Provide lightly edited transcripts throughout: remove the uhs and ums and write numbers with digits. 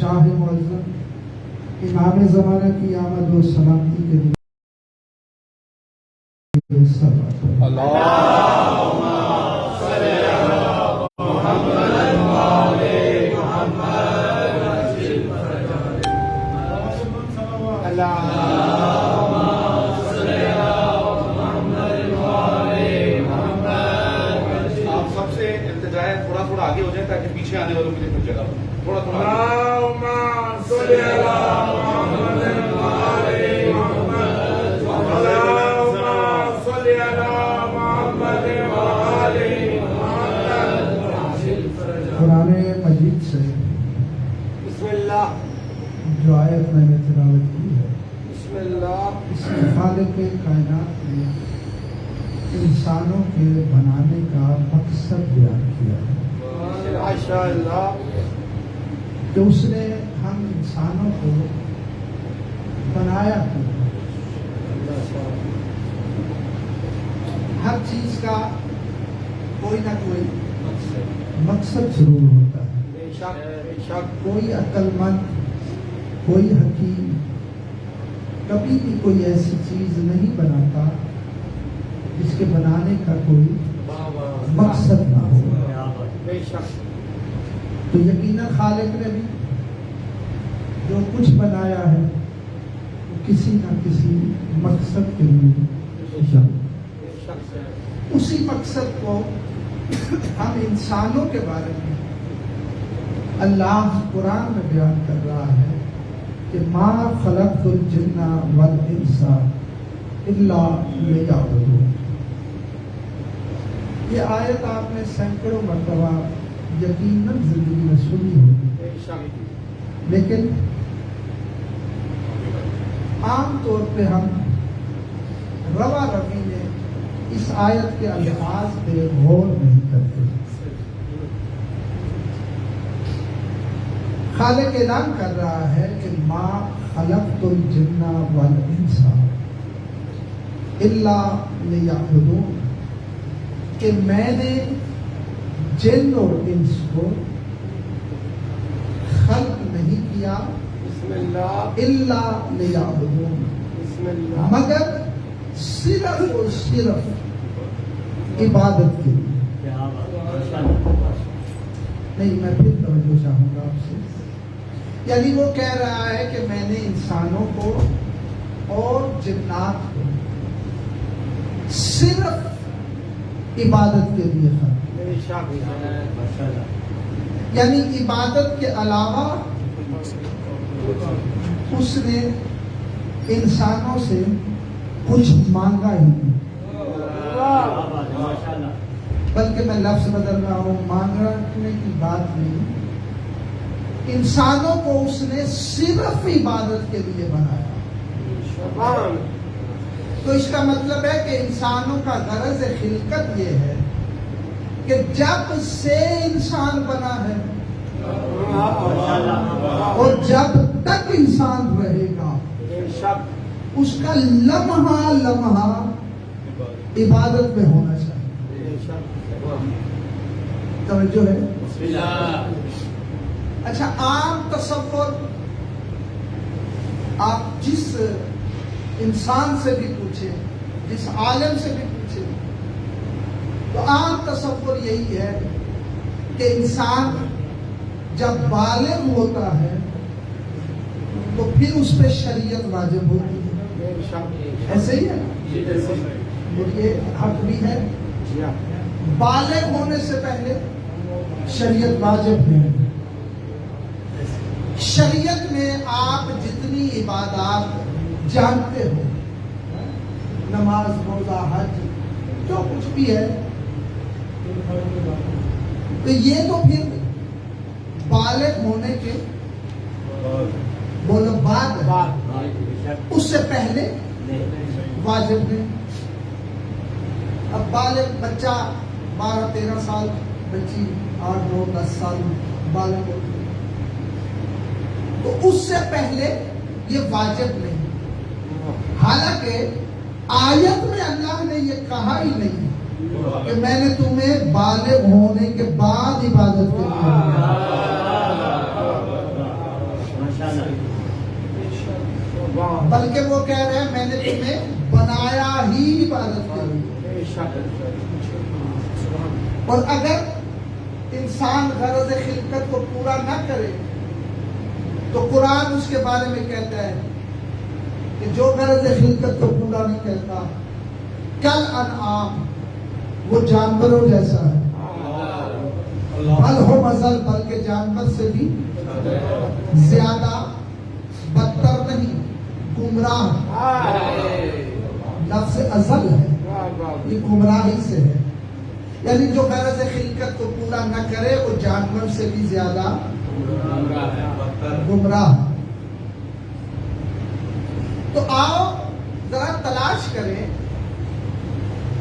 شاہ معظم امام زمانہ کی آمد و سلامتی کے لیے اللہم صلی علی محمد وآل محمد اللہم صلی علی محمد وآل محمد۔ آپ سب سے التجا ہے تھوڑا تھوڑا آگے ہو جائیں تاکہ پیچھے آنے والوں کے لیے کچھ جگہ ہو۔ تھوڑا تھوڑا اللہم صلی علی محمد وآل محمد۔ قرآن مجید سے بسم اللہ جو آیت میں نے تلاوت کی ہے، بسم اللہ اس میں خالق کائنات نے انسانوں کے بنانے کا مقصد بیان کیا ہے ماشاء اللہ کہ اس نے ہم انسانوں کو بنایا ہے۔ ہر چیز کا کوئی نہ کوئی مقصد ضرور ہوتا ہے۔ کوئی عقل مند، کوئی حکیم کبھی بھی کوئی ایسی چیز نہیں بناتا جس کے بنانے کا کوئی مقصد نہ ہو۔ تو یقیناً خالق نے بھی جو کچھ بنایا ہے وہ کسی نہ کسی مقصد کے لیے اسی مقصد کو ہم انسانوں کے بارے میں اللہ قرآن میں بیان کر رہا ہے کہ ما خلقت الجن والانس الا لیعبدون۔ یہ آیت آپ نے سینکڑوں مرتبہ یقیناً زندگی میں سنی ہوگی، لیکن عام طور پہ ہم روا روی میں اس آیت کے الفاظ پہ غور نہیں کرتے۔ خالق اعلان کر رہا ہے کہ ما خلقت الجن والانس الا لیعبدون، کہ میں نے جن اور انس کو خلق نہیں کیا بسم اللہ الا لیعبدون، بسم اللہ مگر صرف اور صرف عبادت کے لیے۔ نہیں، میں پھر توجہ چاہوں گا آپ سے، یعنی وہ کہہ رہا ہے کہ میں نے انسانوں کو اور جنات کو صرف عبادت کے لیے خلق، یعنی عبادت کے علاوہ اس نے انسانوں سے کچھ مانگا ہی نہیں، بلکہ میں لفظ بدل رہا ہوں، مانگنے کی بات نہیں، انسانوں کو اس نے صرف عبادت کے لیے بنایا۔ تو اس کا مطلب ہے کہ انسانوں کا غرض خلقت یہ ہے کہ جب سے انسان بنا ہے اور جب تک انسان رہے گا اس کا لمحہ لمحہ عبادت میں ہونا چاہیے۔ توجہ ہے؟ اچھا، عام تصور آپ جس انسان سے بھی پوچھیں، جس عالم سے بھی پوچھیں، تو عام تصور یہی ہے کہ انسان جب بالغ ہوتا ہے تو پھر اس پہ شریعت واجب ہوتی ہے، ایسے ہی ہے؟ یہ حق بھی ہے، بالغ ہونے سے پہلے شریعت واجب ہے۔ شریعت میں آپ جتنی عبادات جانتے ہو، نماز، روزہ، حج، جو کچھ بھی ہے، تو یہ تو پھر بالغ ہونے کے بولو بعد ہے، اس سے پہلے واجب نہیں۔ اب بالغ بچہ 12-13 سال، بچی 8-9-10 سال بالغ ہوتی ہے، تو اس سے پہلے یہ واجب نہیں۔ حالانکہ آیت میں اللہ نے یہ کہا ہی نہیں کہ میں نے تمہیں بالغ ہونے کے بعد عبادت کے لیے، کہہ رہے ہیں میں نے تمہیں بنایا ہی عبادت کے لیے. اور اگر انسان غرض خلقت کو پورا نہ کرے تو قرآن اس کے بارے میں کہتا ہے کہ جو غرض خلقت کو پورا نہیں کرتا کل انعام وہ جانوروں جیسا ہے. بل ہو مزل بلکہ جانور سے بھی زیادہ بدتر نہیں گمراہ. لفظ ازل ہے یہ گمراہی سے ہے. یعنی جو غرض خلقت کو پورا نہ کرے وہ جانور سے بھی زیادہ گمراہ. تو آؤ ذرا تلاش کریں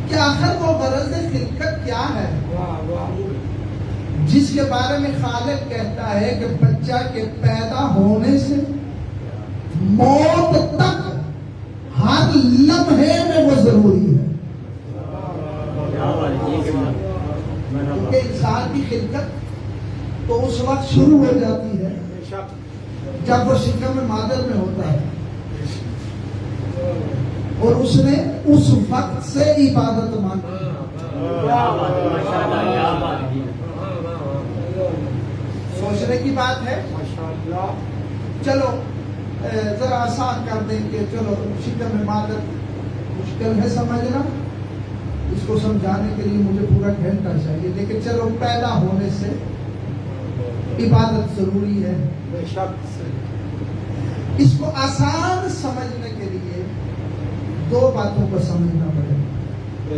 کہ آخر وہ غرض خلقت کیا ہے جس کے بارے میں خالق کہتا ہے کہ بچہ کے پیدا ہونے سے موت تک ہر لمحے میں وہ ضروری ہے. کیونکہ انسان کی خلقت تو اس وقت شروع ہو جاتی ہے جب وہ شکم مادر میں ہوتا ہے اور اس نے اس وقت سے عبادت مانگی. سوچنے کی بات ہے. چلو ذرا آسان کر دیں کہ چلو شکم مادر مشکل ہے سمجھنا. اس کو سمجھانے کے لیے مجھے پورا گھنٹہ چاہیے لیکن چلو پیدا ہونے سے عبادت ضروری ہے. اس کو آسان سمجھنے کے لیے دو باتوں کو سمجھنا پڑے گا.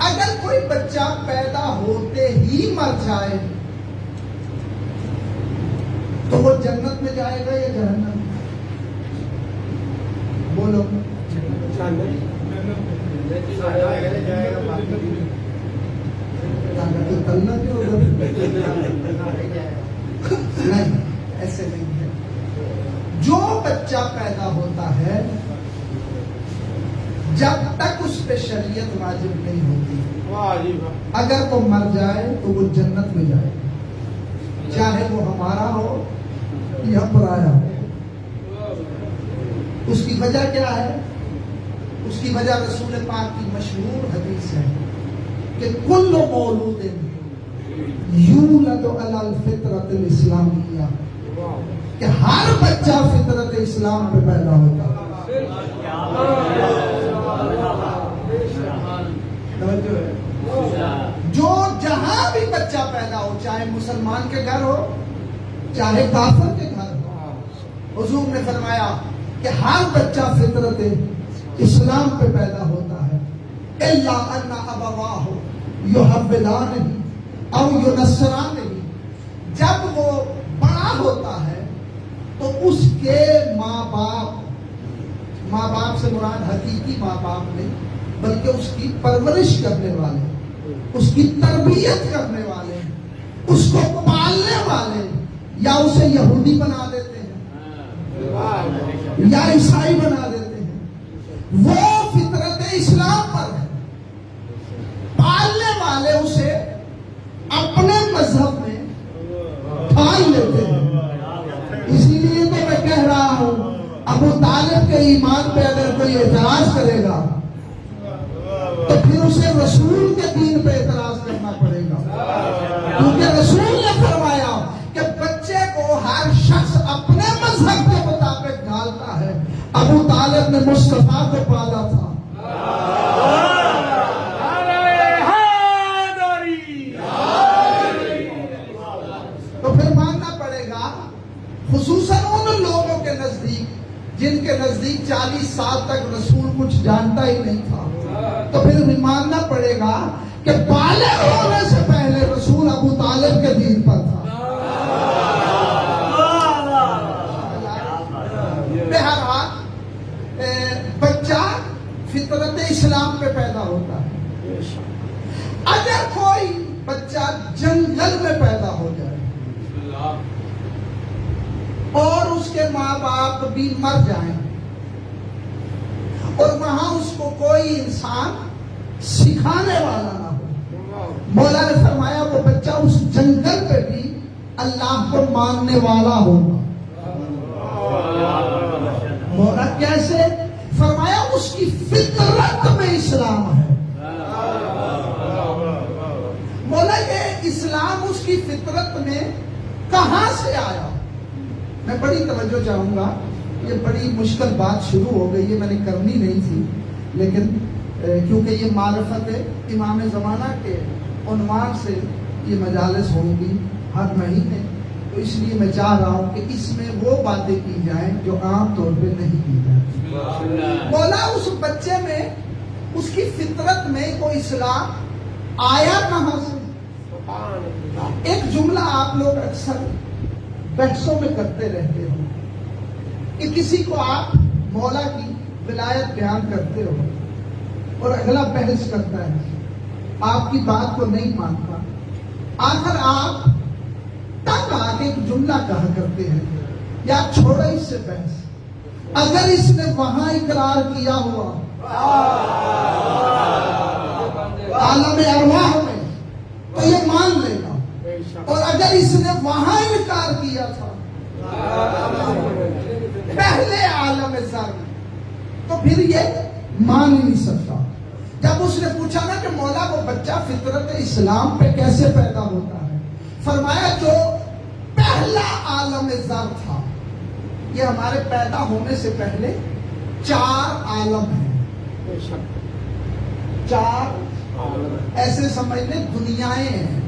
اگر کوئی بچہ پیدا ہوتے ہی مر جائے تو وہ جنت میں جائے گا یا جہنم؟ بولو. نہیں ایسے نہیں ہے. جو بچہ پیدا ہوتا ہے جب تک اس پہ شریعت واجب نہیں ہوتی اگر وہ مر جائے تو وہ جنت میں جائے چاہے وہ ہمارا ہو یا پرایا ہو. اس کی وجہ کیا ہے؟ اس کی وجہ رسول پاک کی مشہور حدیث ہے کہ کل مولود یولد علی الفطرۃ الاسلامیہ کہ ہر بچہ فطرت اسلام پہ پیدا ہوتا ہے. جو جہاں بھی بچہ پیدا ہو چاہے مسلمان کے گھر ہو چاہے کافر کے گھر ہو حضور نے فرمایا کہ ہر بچہ فطرت اسلام پہ پیدا ہوتا ہے. الا ان ابواہ یحولانہ او ینصرانہ. جب وہ بڑا ہوتا ہے تو اس کے ماں باپ سے مراد حقیقی ماں باپ نہیں بلکہ اس کی پرورش کرنے والے اس کی تربیت کرنے والے اس کو پالنے والے یا اسے یہودی بنا دیتے ہیں یا عیسائی بنا دیتے ہیں. وہ فطرت اسلام پر ہے. پالنے والے اسے اپنے مذہب میں ڈھال لیتے ہیں. اسی لیے تو میں کہہ رہا ہوں ابو طالب کے ایمان پہ اگر کوئی اعتراض کرے گا تو پھر اسے رسول کے دین پہ اعتراض کرنا پڑے گا. کیونکہ رسول نے فرمایا کہ بچے کو ہر شخص اپنے مذہب کے مطابق ڈالتا ہے. ابو طالب نے مصطفیٰ کو پالا تھا. تو پھر ماننا پڑے گا خصوصاً ان لوگوں کے نزدیک جن کے نزدیک 40 سال تک رسول کچھ جانتا ہی نہیں تھا تو پھر بھی ماننا پڑے گا کہ بالغ ہونے سے پہلے رسول ابو طالب کے دین پر تھا. بہرحال بچہ فطرت اسلام پہ پیدا ہوتا ہے. اگر کوئی بچہ جنگل میں پیدا ہو جائے اور اس کے ماں باپ بھی مر جائیں اور وہاں اس کو کوئی انسان سکھانے والا نہ ہو مولا نے فرمایا وہ بچہ اس جنگل پہ بھی اللہ کو ماننے والا ہوگا. مولا کیسے؟ فرمایا اس کی فطرت میں اسلام ہے. مولا یہ اسلام اس کی فطرت میں کہاں سے آیا؟ میں بڑی توجہ چاہوں گا. یہ بڑی مشکل بات شروع ہو گئی ہے، میں نے کرنی نہیں تھی، لیکن کیونکہ یہ معرفت امام زمانہ کے عنوان سے یہ مجالس ہوں گی ہر مہینے، تو اس لیے میں چاہ رہا ہوں کہ اس میں وہ باتیں کی جائیں جو عام طور پہ نہیں کی جاتی. مولا اس بچے میں، اس کی فطرت میں وہ اسلام آیا کہاں سے؟ ایک جملہ آپ لوگ اکثر بحثوں میں کرتے رہتے ہو کہ کسی کو آپ مولا کی ولایت بیان کرتے ہو اور اگلا بحث کرتا ہے، آپ کی بات کو نہیں مانتا، آخر آپ تنگ آ کے ایک جملہ کہا کرتے ہیں، یا چھوڑو اس سے بحث، اگر اس نے وہاں اقرار کیا ہوا عالم ارواح میں تو یہ مان لے گا، اور اگر اس نے وہاں انکار کیا تھا پہلے عالم زر میں تو پھر یہ مان ہی نہیں سکتا. جب اس نے پوچھا نا کہ مولا وہ بچہ فطرت اسلام پہ کیسے پیدا ہوتا ہے، فرمایا جو پہلا عالم زر تھا، یہ ہمارے پیدا ہونے سے پہلے 4 عالم ہیں. 4 ایسے سمجھ لیں دنیایں ہیں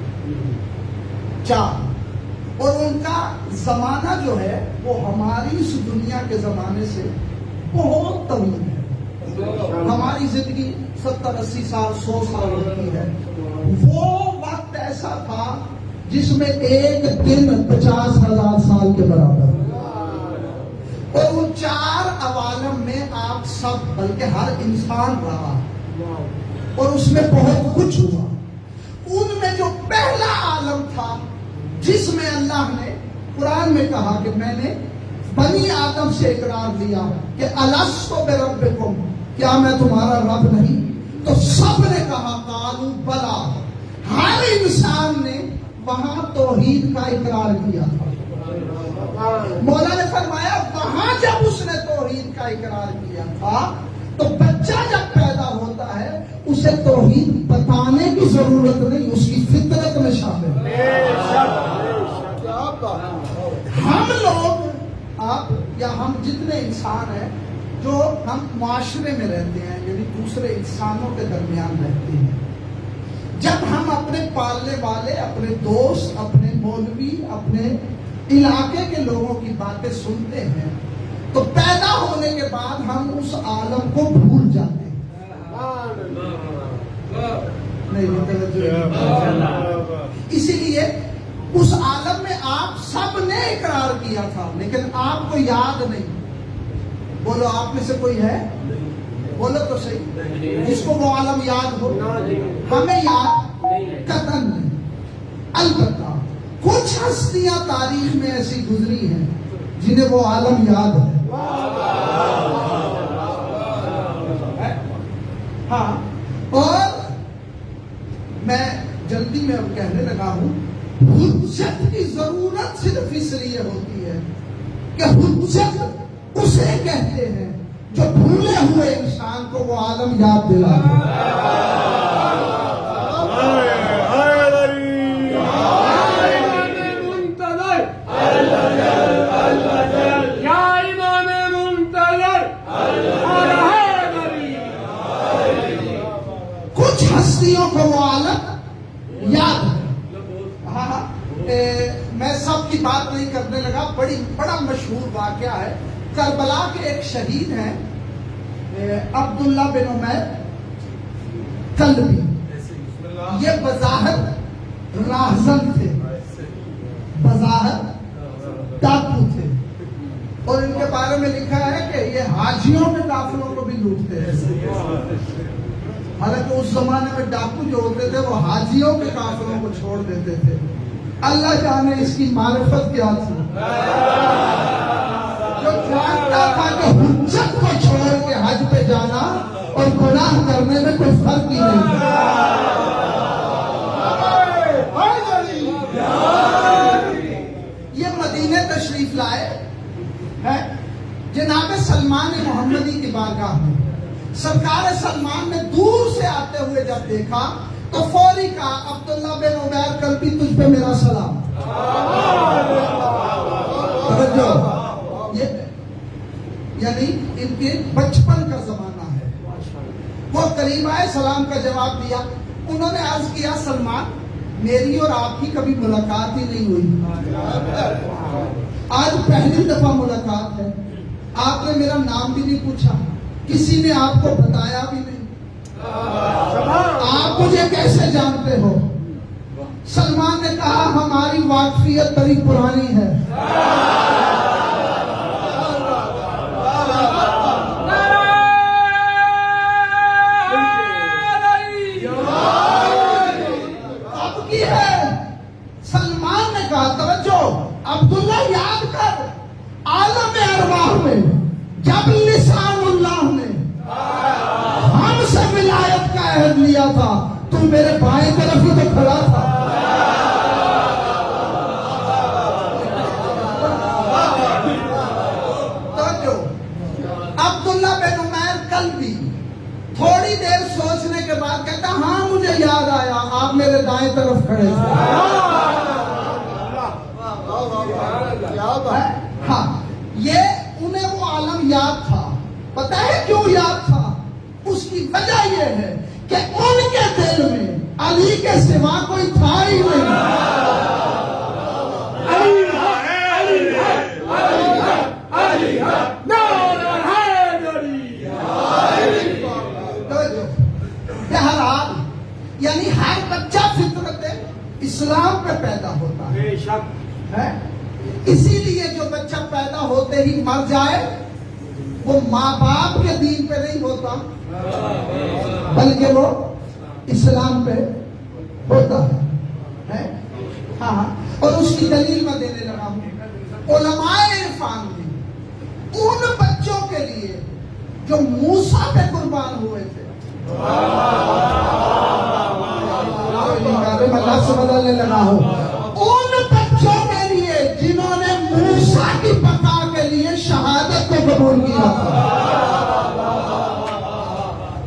4، اور ان کا زمانہ جو ہے وہ ہماری اس دنیا کے زمانے سے بہت طویل ہے. ہماری زندگی 70-80 سال 100 سال ہوتی ہے، وہ وقت ایسا تھا جس میں ایک دن 50,000 سال کے برابر، اور ان 4 عوالم میں آپ سب بلکہ ہر انسان رہا اور اس میں بہت کچھ ہوا. ان میں جو پہلا عالم تھا جس میں اللہ نے قرآن میں کہا کہ میں نے بنی آدم سے اقرار لیا کہ الست بربکم، کیا میں تمہارا رب نہیں؟ تو سب نے کہا قالوا بلا. ہر انسان نے وہاں توحید کا اقرار کیا تھا. مولا نے فرمایا وہاں جب اس نے توحید کا اقرار کیا تھا تو بچہ جب پیدا ہوتا ہے اسے توحید بتانے کی ضرورت نہیں، اس کی فطرت میں شامل ہے. ہم لوگ، آپ یا ہم جتنے انسان ہیں جو ہم معاشرے میں رہتے ہیں، یعنی دوسرے انسانوں کے درمیان رہتے ہیں، جب ہم اپنے پالنے والے، اپنے دوست، اپنے مولوی، اپنے علاقے کے لوگوں کی باتیں سنتے ہیں تو پیدا ہونے کے بعد ہم اس عالم کو بھول جاتے ہیں. اسی لیے اس عالم میں آپ سب نے اقرار کیا تھا لیکن آپ کو یاد نہیں. بولو آپ میں سے کوئی ہے؟ بولو تو صحیح جس کو وہ عالم یاد ہو. ہمیں یاد قطعاً نہیں. البتہ کچھ ہستیاں تاریخ میں ایسی گزری ہیں جنہیں وہ عالم یاد ہے. ہاں، اور میں جلدی میں اب کہنے لگا ہوں، حجت کی ضرورت صرف اس لیے ہوتی ہے کہ حجت اسے کہتے ہیں جو بھولے ہوئے انسان کو وہ عالم یاد دلاتا. کچھ ہستیوں کو وہ عالم یاد ہے. میں سب کی بات نہیں کرنے لگا. بڑا مشہور واقعہ ہے. کربلا کے ایک شہید ہیں عبداللہ بن عمیر کلبی. یہ بظاہر راہزن تھے، بظاہر ڈاکو تھے، اور ان کے بارے میں لکھا ہے کہ یہ حاجیوں کے قافلوں کو بھی لوٹتے ہیں. حالانکہ اس زمانے میں ڈاکو جو ہوتے تھے وہ حاجیوں کے قافلوں کو چھوڑ دیتے تھے. اللہ جانے اس کی معرفت کیا تھی، جو جانتا تھا کہ حجت کو چھوڑ کے حج پہ جانا اور گناہ کرنے میں کوئی فرق ہی نہیں. یہ مدینے تشریف لائے ہیں جناب سلمان محمدی کی بارگاہ میں سرکار سلمان نے دور سے آتے ہوئے جب دیکھا تو فوری کہا عبداللہ بن عمیر قلبی تجھ پہ میرا سلام. توجہ، یہ یعنی ان کے بچپن کا زمانہ ہے. وہ قریب آئے، سلام کا جواب دیا. انہوں نے عرض کیا سلمان میری اور آپ کی کبھی ملاقات ہی نہیں ہوئی، آج پہلی دفعہ ملاقات ہے. آپ نے میرا نام بھی نہیں پوچھا، کسی نے آپ کو بتایا بھی نہیں، آپ مجھے کیسے جانتے ہو؟ سلمان نے کہا ہماری واقفیت بڑی پرانی ہے. اب کی ہے؟ سلمان نے کہا توجہ عبداللہ یاد کر، عالم ارواح میں جب لسان اللہ نے ہم سے ولایت کا عہد لیا تھا تو میرے بائیں طرف ہی تو کھڑا تھا. عبداللہ بن عمیر قلبی تھوڑی دیر سوچنے کے بعد کہتا ہاں مجھے یاد آیا، آپ میرے دائیں طرف کھڑے تھے. ہاں، یہ انہیں وہ عالم یاد تھا. پتہ ہے کیوں یاد تھا؟ اس کی وجہ یہ ہے کہ ان کے دل میں علی کے سوا کوئی تھا ہی نہیں. بہرحال یعنی ہر بچہ فطرت اسلام پہ پیدا ہوتا ہے. اسی لیے جو بچہ پیدا ہوتے ہی مر جائے وہ ماں باپ کے دین پہ نہیں ہوتا بلکہ وہ اسلام پہ ہوتا ہے. ہاں، اور اس کی دلیل میں دینے لگا ہوں. علماء عرفان نے ان بچوں کے لیے جو موسیٰ پہ قربان ہوئے تھے، میں لفظ بدلنے لگا ہوں، ان بچوں کے لیے جنہوں نے موسیٰ کی بقا کے لیے شہادت کو قبول کیا تھا،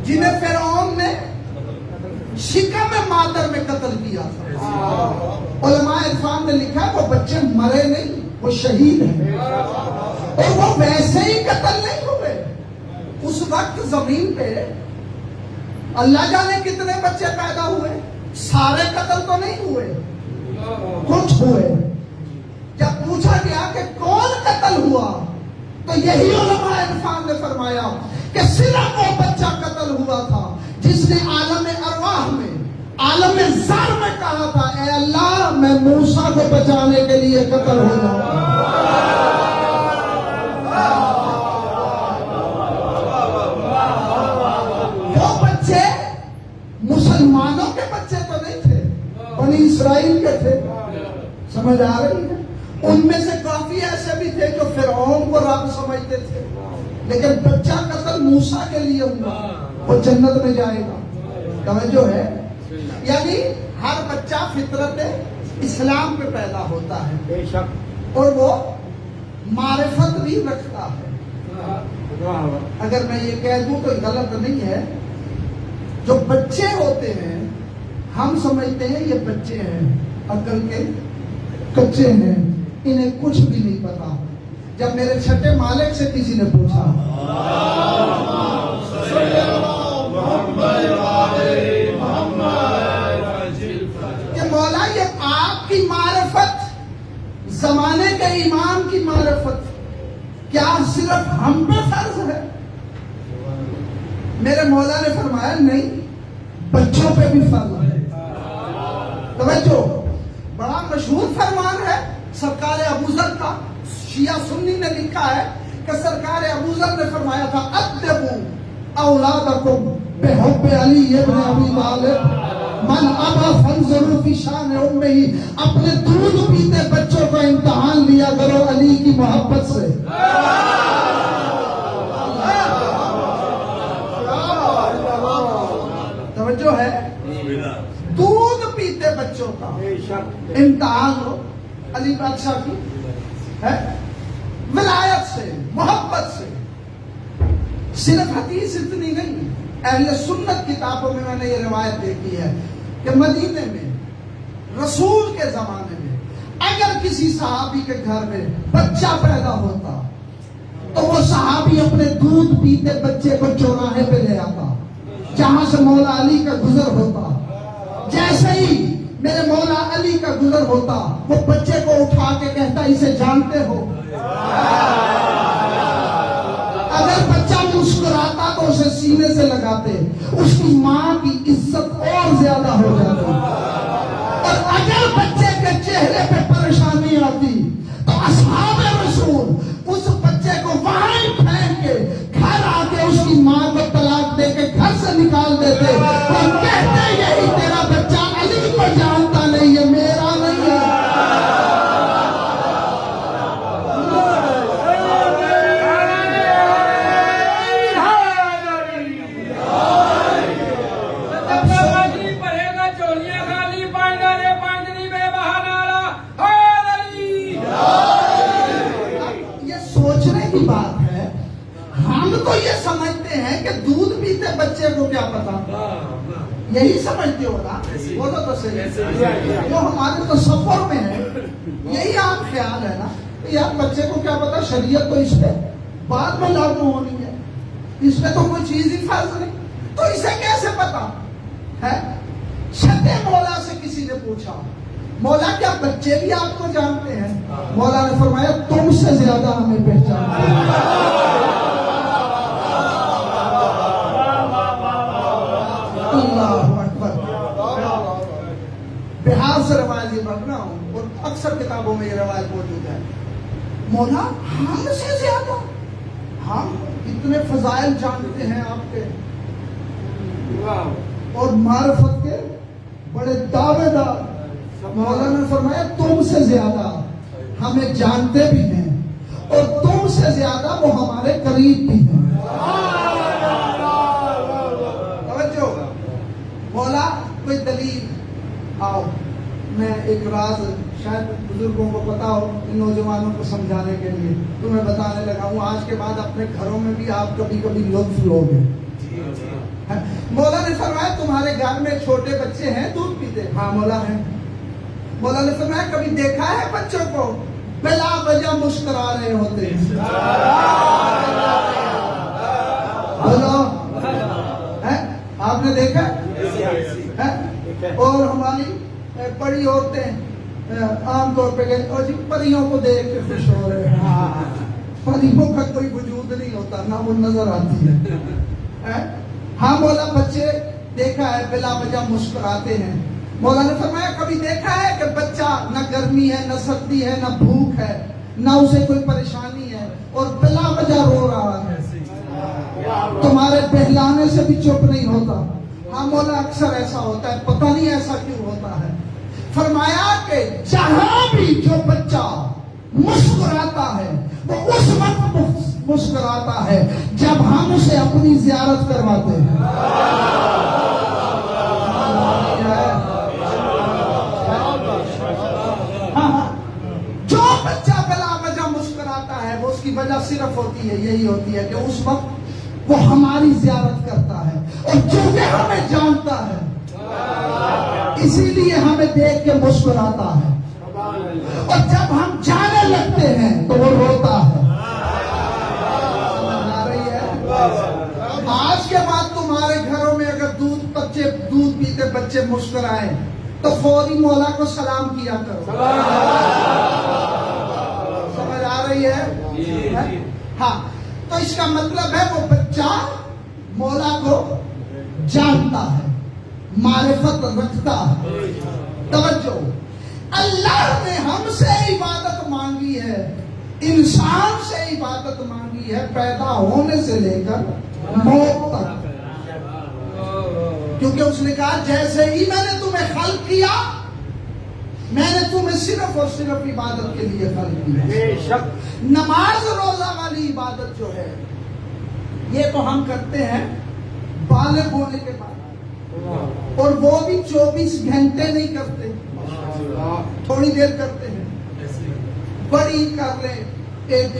جنہیں فرعون نے شکم مادر میں قتل کیا تھا، علماء عرفان نے لکھا وہ بچے مرے نہیں، وہ شہید ہیں. اور وہ ویسے ہی قتل نہیں ہوئے. اس وقت زمین پہ اللہ جانے کتنے بچے پیدا ہوئے، سارے قتل تو نہیں ہوئے، کچھ ہوئے. جب پوچھا گیا کہ کون قتل ہوا تو یہی علماء عرفان نے فرمایا کہ صرف وہ بچہ قتل ہوا تھا جس نے عالم ارواح میں، عالم زر میں کہا تھا اے اللہ میں موسیٰ کو بچانے کے لیے قتل ہو جاؤں. وہ بچے مسلمانوں کے بچے تو نہیں تھے، بنی اسرائیل کے تھے. سمجھ آ رہی ہے؟ ان میں سے کافی ایسے بھی تھے جو فرعون کو رب سمجھتے تھے، لیکن بچہ قتل موسیٰ کے لیے ہوا، وہ جنت میں جائے گا. توجہ ہے؟ یعنی ہر بچہ فطرت اسلام پہ پیدا ہوتا ہے اور وہ معرفت بھی رکھتا ہے. اگر میں یہ کہہ دوں تو غلط نہیں ہے، جو بچے ہوتے ہیں ہم سمجھتے ہیں یہ بچے ہیں، عقل کے کچے ہیں، انہیں کچھ بھی نہیں پتا. جب میرے چھٹے مالک سے کسی نے پوچھا کہ مولا یہ آپ کی معرفت، زمانے کے امام کی معرفت کیا صرف ہم پہ فرض ہے؟ میرے مولا نے فرمایا نہیں، بچوں پہ بھی فرض ہے. توجہ، بڑا مشہور فرمان ہے سرکار ابوذر کا. شیعہ سنی نے لکھا ہے کہ سرکار ابوذر نے فرمایا تھا ادبوا اولادکم بحب علی ابن ابی طالب من ابا فانظروا فی شان امہ. اپنے دودھ پیتے بچوں کا امتحان لیا کرو علی کی محبت سے. توجہ ہے؟ دودھ پیتے بچوں کا امتحان ہو علی بادشاہ کی ہے. ولایت سے، محبت سے. صرف حدیث اتنی نہیں، اہل سنت کتابوں میں نے یہ روایت دیکھی ہے کہ مدینے میں رسول کے زمانے میں اگر کسی صحابی کے گھر میں بچہ پیدا ہوتا تو وہ صحابی اپنے دودھ پیتے بچے کو چوراہے پہ لے آتا جہاں سے مولا علی کا گزر ہوتا. جیسے ہی میرے مولا علی کا گزر ہوتا وہ بچے کو اٹھا کے کہتا اسے جانتے ہو؟ اگر بچہ مسکراتا تو اسے سینے سے لگاتے، اس کی ماں کی عزت اور زیادہ ہو جاتی. اور اگر بچے کے چہرے پہ پریشانی آتی تو اصحاب رسول اس بچے کو وہاں ہی پھینک کے گھر آ کے اس کی ماں کو طلاق دے کے گھر سے نکال دیتے اور کہتے یہی تیرا بچہ علی کو جانتا نہیں ہے، میرا نہیں ہے. بات ہے ہم تو یہ سمجھتے ہیں کہ دودھ پیتے بچے کو کیا پتا، یہی سمجھتے ہو نا، وہ تو صحیح جو ہمارے تصور میں ہے یہی آپ خیال ہے نا. یار بچے کو کیا پتا، شریعت تو اس پہ بعد میں لاگو ہونی ہے، اس میں تو کوئی چیز ہی فرض نہیں، تو اسے کیسے پتا ہے. چھٹے مولا سے کسی نے پوچھا مولا کیا بچے بھی آپ کو جانتے ہیں؟ مولا نے فرمایا تم سے زیادہ ہمیں پہچانتے ہیں. اللہ اکبر. بہار سے روایت یہ پڑھ رہا ہوں اور اکثر کتابوں میں یہ روایت موجود ہے. مولا ہم سے زیادہ، ہم اتنے فضائل جانتے ہیں آپ کے اور معرفت کے بڑے دعوے دار. مولا نے فرمایا تم سے زیادہ ہمیں جانتے بھی ہیں اور تم سے زیادہ وہ ہمارے قریب بھی ہیں. توجہ. مولا کوئی دلیل. آؤ میں ایک راز شاید بزرگوں کو پتا ہو ان نوجوانوں کو سمجھانے کے لیے تمہیں بتانے لگا ہوں. آج کے بعد اپنے گھروں میں بھی آپ کبھی کبھی لطف لوگے. مولا نے فرمایا تمہارے گھر میں چھوٹے بچے ہیں دودھ پیتے؟ ہاں مولا ہیں. مولا نے فرمایا کبھی دیکھا ہے بچوں کو بلا وجہ مسکرا رہے ہوتے ہیں؟ بولو آپ نے دیکھا؟ اور ہماری بڑی عورتیں عام طور پہ جی پریوں کو دیکھ کے خوش ہو رہے ہیں. پریوں کا کوئی وجود نہیں ہوتا، نہ وہ نظر آتی ہے. ہاں مولا بچے دیکھا ہے بلا وجہ مسکراتے ہیں. مولا نے فرمایا کبھی دیکھا ہے کہ بچہ نہ گرمی ہے نہ سردی ہے نہ بھوک ہے نہ اسے کوئی پریشانی ہے اور بلا وجہ رو رہا ہے، تمہارے بہلانے سے بھی چپ نہیں ہوتا؟ ہاں مولا اکثر ایسا ہوتا ہے، پتہ نہیں ایسا کیوں ہوتا ہے. فرمایا کہ جہاں بھی جو بچہ مسکراتا ہے وہ اس وقت مسکراتا ہے جب ہم اسے اپنی زیارت کرواتے ہیں. جو بچہ بلا وجہ مسکراتا ہے وہ اس کی وجہ صرف ہوتی ہے یہی ہوتی ہے کہ اس وقت وہ ہماری زیارت کرتا ہے اور چونکہ ہمیں جانتا ہے اسی لیے ہمیں دیکھ کے مسکراتا ہے اور جب ہم جانے لگتے ہیں تو وہ روتا ہے. آج کے بعد تمہارے گھروں میں اگر دودھ پیتے بچے مسکرائے تو فوری مولا کو سلام کیا کرو. سمجھ آ رہی ہے؟ ہاں تو اس کا مطلب ہے وہ بچہ مولا کو جانتا ہے، معرفت رکھتا ہے. توجہ. اللہ نے ہم سے عبادت مانگی ہے، انسان سے عبادت مانگی ہے پیدا ہونے سے لے کر موت تک. کیونکہ اس نے کہا جیسے ہی میں نے تمہیں خلق کیا میں نے تمہیں صرف اور صرف عبادت کے لیے خلق کیا. نماز روزہ والی عبادت جو ہے یہ تو ہم کرتے ہیں بالغ ہونے کے بعد، اور وہ بھی 24 گھنٹے نہیں کرتے، تھوڑی دیر کرتے ہیں. بڑی کر لیں 1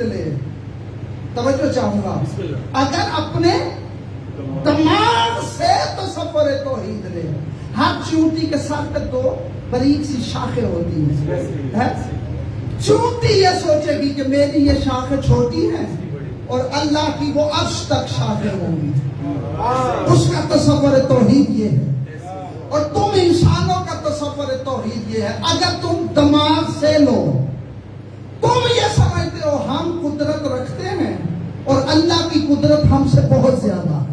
توحید لے. توجہ چاہوں گا, اگر اپنے دماغ سے تصور توحید لے. ہر چونٹی کے ساتھ دو باریک سی شاخیں ہوتی ہیں. چونٹی یہ سوچے گی کہ میری یہ شاخیں چھوٹی ہیں اور اللہ کی وہ عرش تک شاخیں ہوں گی. اس کا تصور توحید یہ ہے. اور تم انسانوں کا تصور توحید یہ ہے, اگر تم دماغ سے لو, تم یہ سمجھتے ہو ہم قدرت رکھتے ہیں اور اللہ کی قدرت ہم سے بہت زیادہ ہے.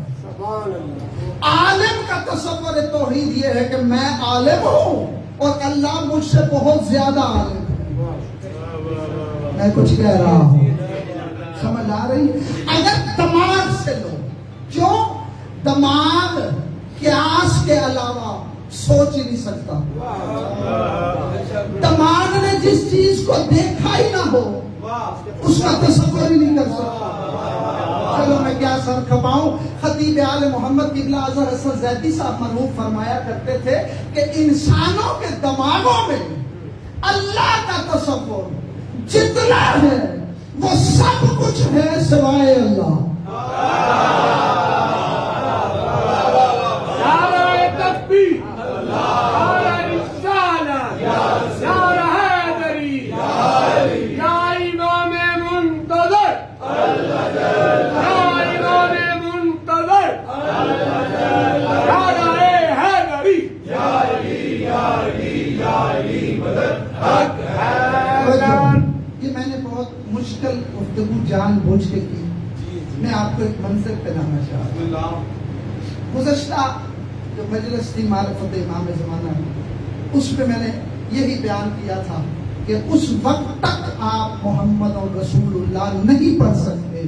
عالم کا تصور توحید یہ ہے کہ میں عالم ہوں اور اللہ مجھ سے بہت زیادہ عالم ہے. میں کچھ کہہ رہا ہوں, سمجھ آ رہی ہے؟ اگر دماغ سے لو, کیوں؟ دماغ قیاس کے علاوہ سوچ ہی نہیں سکتا. دماغ نے جس چیز کو دیکھا ہی نہ ہو اس کا تصور ہی نہیں کر سکتا. چلو میں کیا سر کھپاؤں. خطیب آل محمد قبلہ اظہر حسن زیدی صاحب مرحوم فرمایا کرتے تھے کہ انسانوں کے دماغوں میں اللہ کا تصور جتنا ہے وہ سب کچھ ہے سوائے اللہ. یہ میں نے بہت مشکل گفتگو جان بوجھ کے کی. میں آپ کو ایک منظر پہ لانا چاہتا ہوں. گزشتہ جو مجلس تھی معرفت امام زمانہ, اس پہ میں نے یہی بیان کیا تھا کہ اس وقت تک آپ محمد اور رسول اللہ نہیں پڑھ سکتے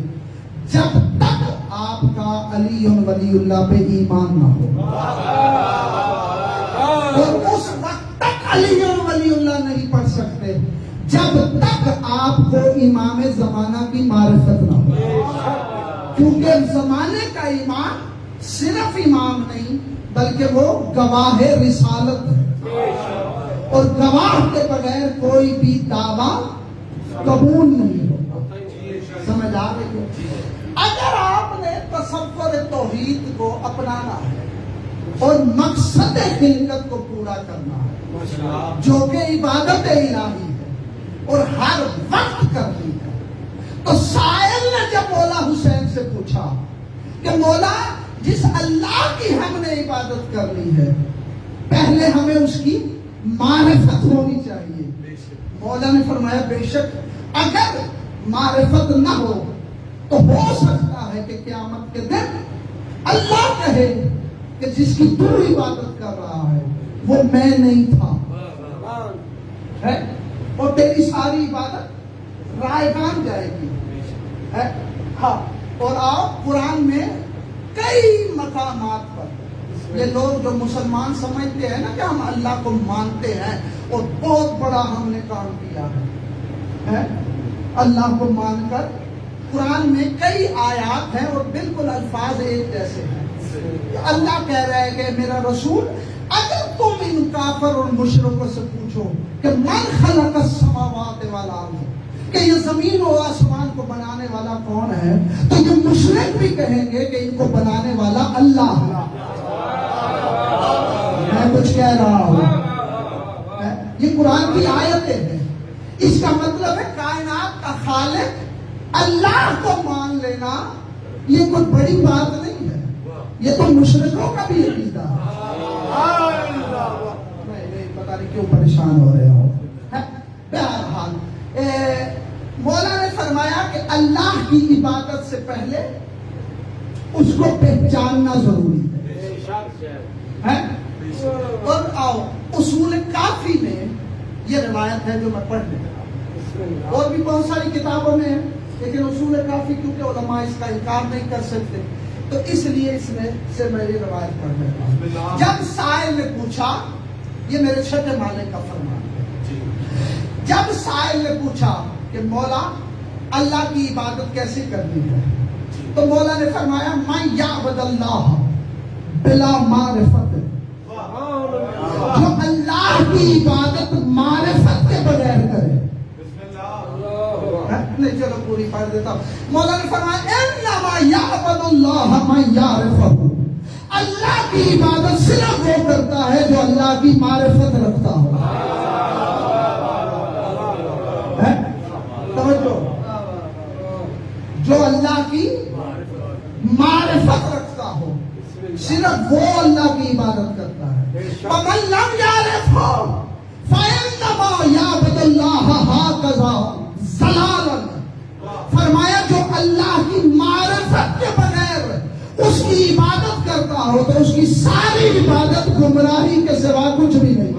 جب تک آپ کا علی ولی اللہ پہ ایمان نہ ہو. اور اس وقت تک علی ولی اللہ نہیں پڑھ سکتے جب تک آپ کو امام زمانہ کی معرفت نہ ہو. کیونکہ زمانے کا امام صرف امام نہیں بلکہ وہ گواہ رسالت ہے, اور گواہ کے بغیر کوئی بھی دعویٰ قبول نہیں ہوتا. سمجھ آ رہی ہے؟ اگر آپ نے تصور توحید کو اپنانا ہے اور مقصد خلقت کو پورا کرنا ہے جو کہ عبادت الہی ہے اور ہر وقت کرنی ہے, تو سائل نے جب مولا حسین سے پوچھا کہ مولا جس اللہ کی ہم نے عبادت کرنی ہے پہلے ہمیں اس کی معرفت ہونی چاہیے. مولا نے فرمایا بے شک اگر معرفت نہ ہو تو ہو سکتا ہے کہ قیامت کے دن اللہ کہے کہ جس کی تو عبادت کر رہا ہے وہ میں نہیں تھا, اور تیری ساری عبادت رائگان جائے گی. ہاں, اور آپ قرآن میں کئی مقامات پر یہ لوگ جو مسلمان سمجھتے ہیں نا کہ ہم اللہ کو مانتے ہیں اور بہت بڑا ہم نے کام کیا ہے, اللہ کو مان کر قرآن میں کئی آیات ہیں اور بالکل الفاظ ایک جیسے ہیں. اللہ کہہ رہا ہے کہ میرا رسول اگر تم ان کافر اور مشرکوں سے پوچھو کہ من خلق السماوات والارض, کہ یہ زمین و آسمان کو بنانے والا کون ہے, تو یہ مشرک بھی کہیں گے کہ ان کو بنانے والا اللہ ہے. میں کچھ کہہ رہا ہوں, یہ قرآن کی آیتیں ہیں. اس کا مطلب ہے کائنات کا خالق اللہ کو مان لینا یہ کوئی بڑی بات نہیں ہے, یہ تو مشرکوں کا بھی عقیدہ ہے. پتہ نہیں کیوں پریشان ہو رہے ہو. بہرحال مولا نے فرمایا کہ اللہ کی عبادت سے پہلے اس کو پہچاننا ضروری ہے. اور آؤ اصول کافی میں یہ روایت ہے جو میں پڑھ لیتا ہوں, اور بھی بہت ساری کتابوں میں ہے, لیکن اصول کافی کیونکہ علماء اس کا انکار نہیں کر سکتے تو اس لیے اس میں سے میں یہ روایت پڑھ لیتا ہوں. جب سائل نے پوچھا, یہ میرے چھٹے مالک کا فرمان ہے, جب سائل نے پوچھا کہ مولا اللہ کی عبادت کیسے کرنی ہے, تو مولا نے فرمایا من یعبد اللہ بلا معرفت, جو اللہ کی عبادت معرفت کے بغیر کرے. نہیں چلو پوری پڑھ دیتا ہوں. مولا نے فرمایا انما یعبد اللہ من یعرفہ، اللہ کی عبادت صرف وہ کرتا ہے جو اللہ کی معرفت رکھتا ہو. توجہ، جو اللہ کی معرفت رکھتا ہو صرف وہ اللہ کی عبادت کرتا ہے. ومن لم یعرفہ فإنما یعبد اللہ ہکذا ضلالا، فرمایا جو اللہ کی معرفت کے بغیر اس کی عبادت کرتا ہو تو اس کی ساری عبادت گمراہی کے سوا کچھ بھی نہیں.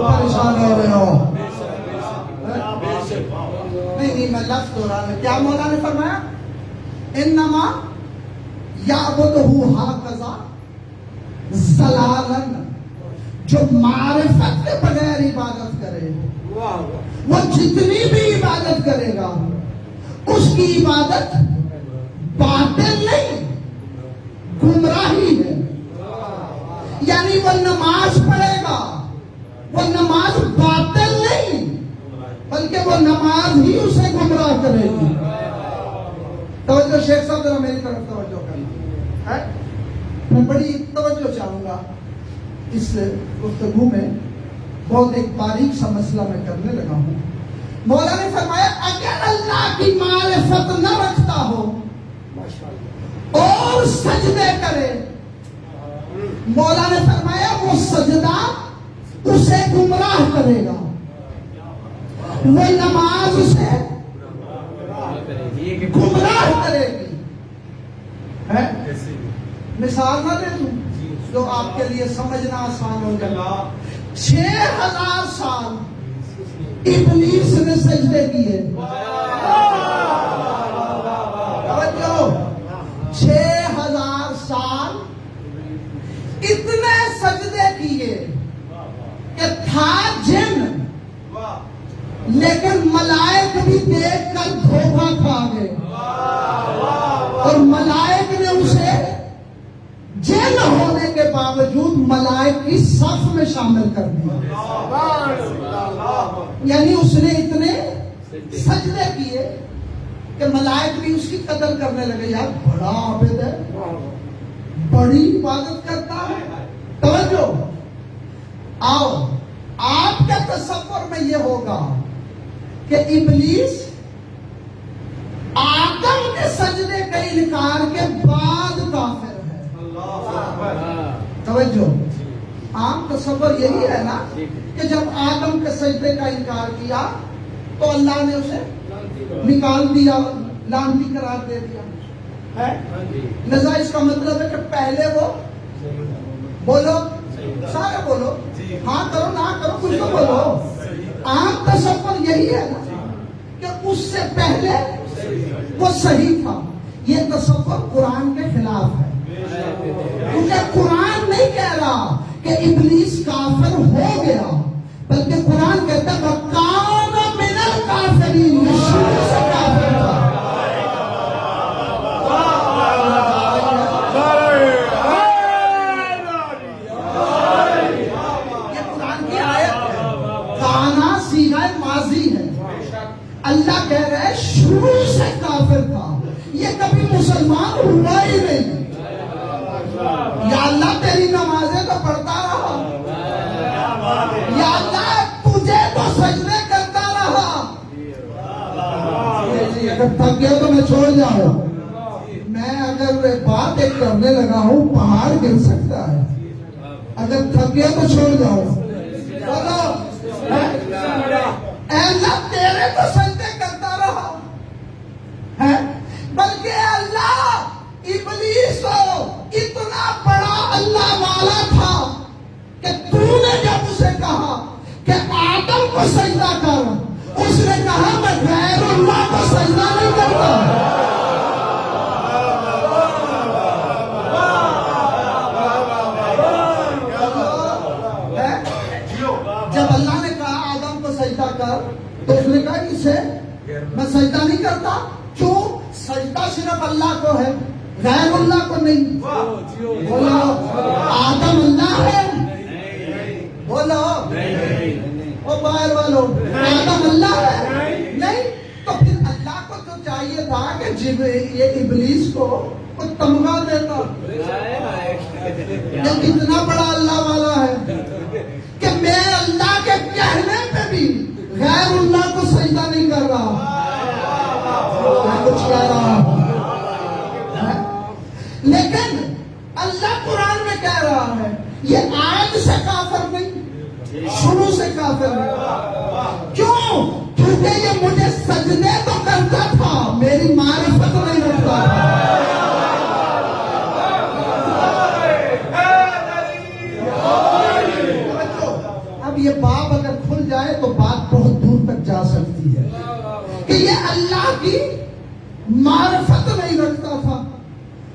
پریشان ہو رہے ہو؟ نہیں میں لفظ دہرا رہا. کیا مولا نے فرمایا؟ انما یعبدہ ہکذا ضلالا، جو معرفت کے بغیر عبادت کرے وہ جتنی بھی عبادت کرے گا اس کی عبادت باطل نہیں، گمراہی ہے. یعنی وہ نماز پڑھے گا، وہ نماز باطل نہیں بلکہ وہ نماز ہی اسے گمراہ کرے گی. توجہ شیخ صاحب ذرا میری طرف توجہ کرنا ہے. میں بڑی توجہ چاہوں گا اس گفتگو میں. بہت ایک باریک سا مسئلہ میں کرنے لگا ہوں. مولا نے فرمایا اگر اللہ کی معرفت نہ رکھتا ہو اور سجدے کرے، مولا نے فرمایا وہ سجدہ اسے گمراہ کرے گا، وہ نماز اسے گمراہ کرے گی. مثال نہ دے دوں جو آپ کے لیے سمجھنا آسان ہو جائے. 6000 سال ابلیس نے سجدے کیے. 6000 سال اتنے سجدے کیے کہ تھا جن، لیکن ملائک بھی دیکھ کر دھوکہ کھا گئے اور ملائک نے اسے جن ہونے کے باوجود ملائک کی صف میں شامل کر دیا. یعنی اس نے اتنے سجدے کیے کہ ملائک بھی اس کی قدر کرنے لگے. یار بڑا عابد ہے، بڑی عبادت کرتا ہے. توجہ، آؤ آپ کے تصور میں یہ ہوگا کہ ابلیس آدم کے سجدے کا انکار کے بعد کافر ہے. توجہ، عام تصور یہی ہے نا کہ جب آدم کے سجدے کا انکار کیا تو اللہ نے اسے نکال دیا، لعنتی قرار دے دیا. لذا اس کا مطلب ہے کہ پہلے وہ بولو، سارے بولو، ہاں کرو نہ کرو کچھ تو بولو. عام تصور یہی ہے نا کہ اس سے پہلے وہ صحیح تھا. یہ تصور قرآن کے خلاف ہے، کیونکہ قرآن نہیں کہہ رہا کہ ابلیس کافر ہو گیا، بلکہ قرآن کہتا ہے وَكَانَ مِنَ الْكَافِرِينَ، شروع سے کافر تھا. یہ قرآن کی آیت کانا صیغہ ماضی ہے. اللہ کہہ رہا ہے شروع سے کافر تھا، یہ کبھی مسلمان ہوا ہی نہیں. یا اللہ تیری نمازیں تو پڑھتا رہا، یا اللہ تجھے تو سجدے کرتا رہا. اگر تھک گیا تو میں چھوڑ جاؤں. میں اگر بات ایک کرنے لگا ہوں پہاڑ گر سکتا ہے. اگر تھک گیا تو چھوڑ جاؤں. اے اللہ تیرے تو سجدے کرتا رہا ہے، بلکہ اللہ ابلیس اتنا بڑا اللہ والا تھا کہ تو نے جب اسے کہا کہ آدم کو سجدہ کر، اس نے کہا میں غیر اللہ کو سجدہ نہیں کرتا. جب اللہ نے کہا آدم کو سجدہ کر تو اس نے کہا اسے میں سجدہ نہیں کرتا. کیوں؟ سجدہ صرف اللہ کو ہے، غیر اللہ کو نہیں. بولو آدم اللہ ہے؟ بولو. باہر والوں آدم اللہ ہے نہیں، تو پھر اللہ کو تو چاہیے تھا کہ یہ ابلیس کو تمغہ دیتا. یہ کتنا بڑا اللہ والا ہے کہ میں اللہ کے کہنے پہ بھی غیر اللہ کو سجدہ نہیں کر رہا. میں کچھ کہہ رہا ہوں لیکن اللہ قرآن میں کہہ رہا ہے یہ آج سے کافر نہیں، شروع سے کافر نہیں. کیوں؟ کیونکہ یہ مجھے سجدے تو کرتا تھا، میری معرفت نہیں رکھتا تھا. اب یہ باب اگر کھل جائے تو بات بہت دور تک جا سکتی ہے کہ یہ اللہ کی معرفت نہیں رکھتا تھا،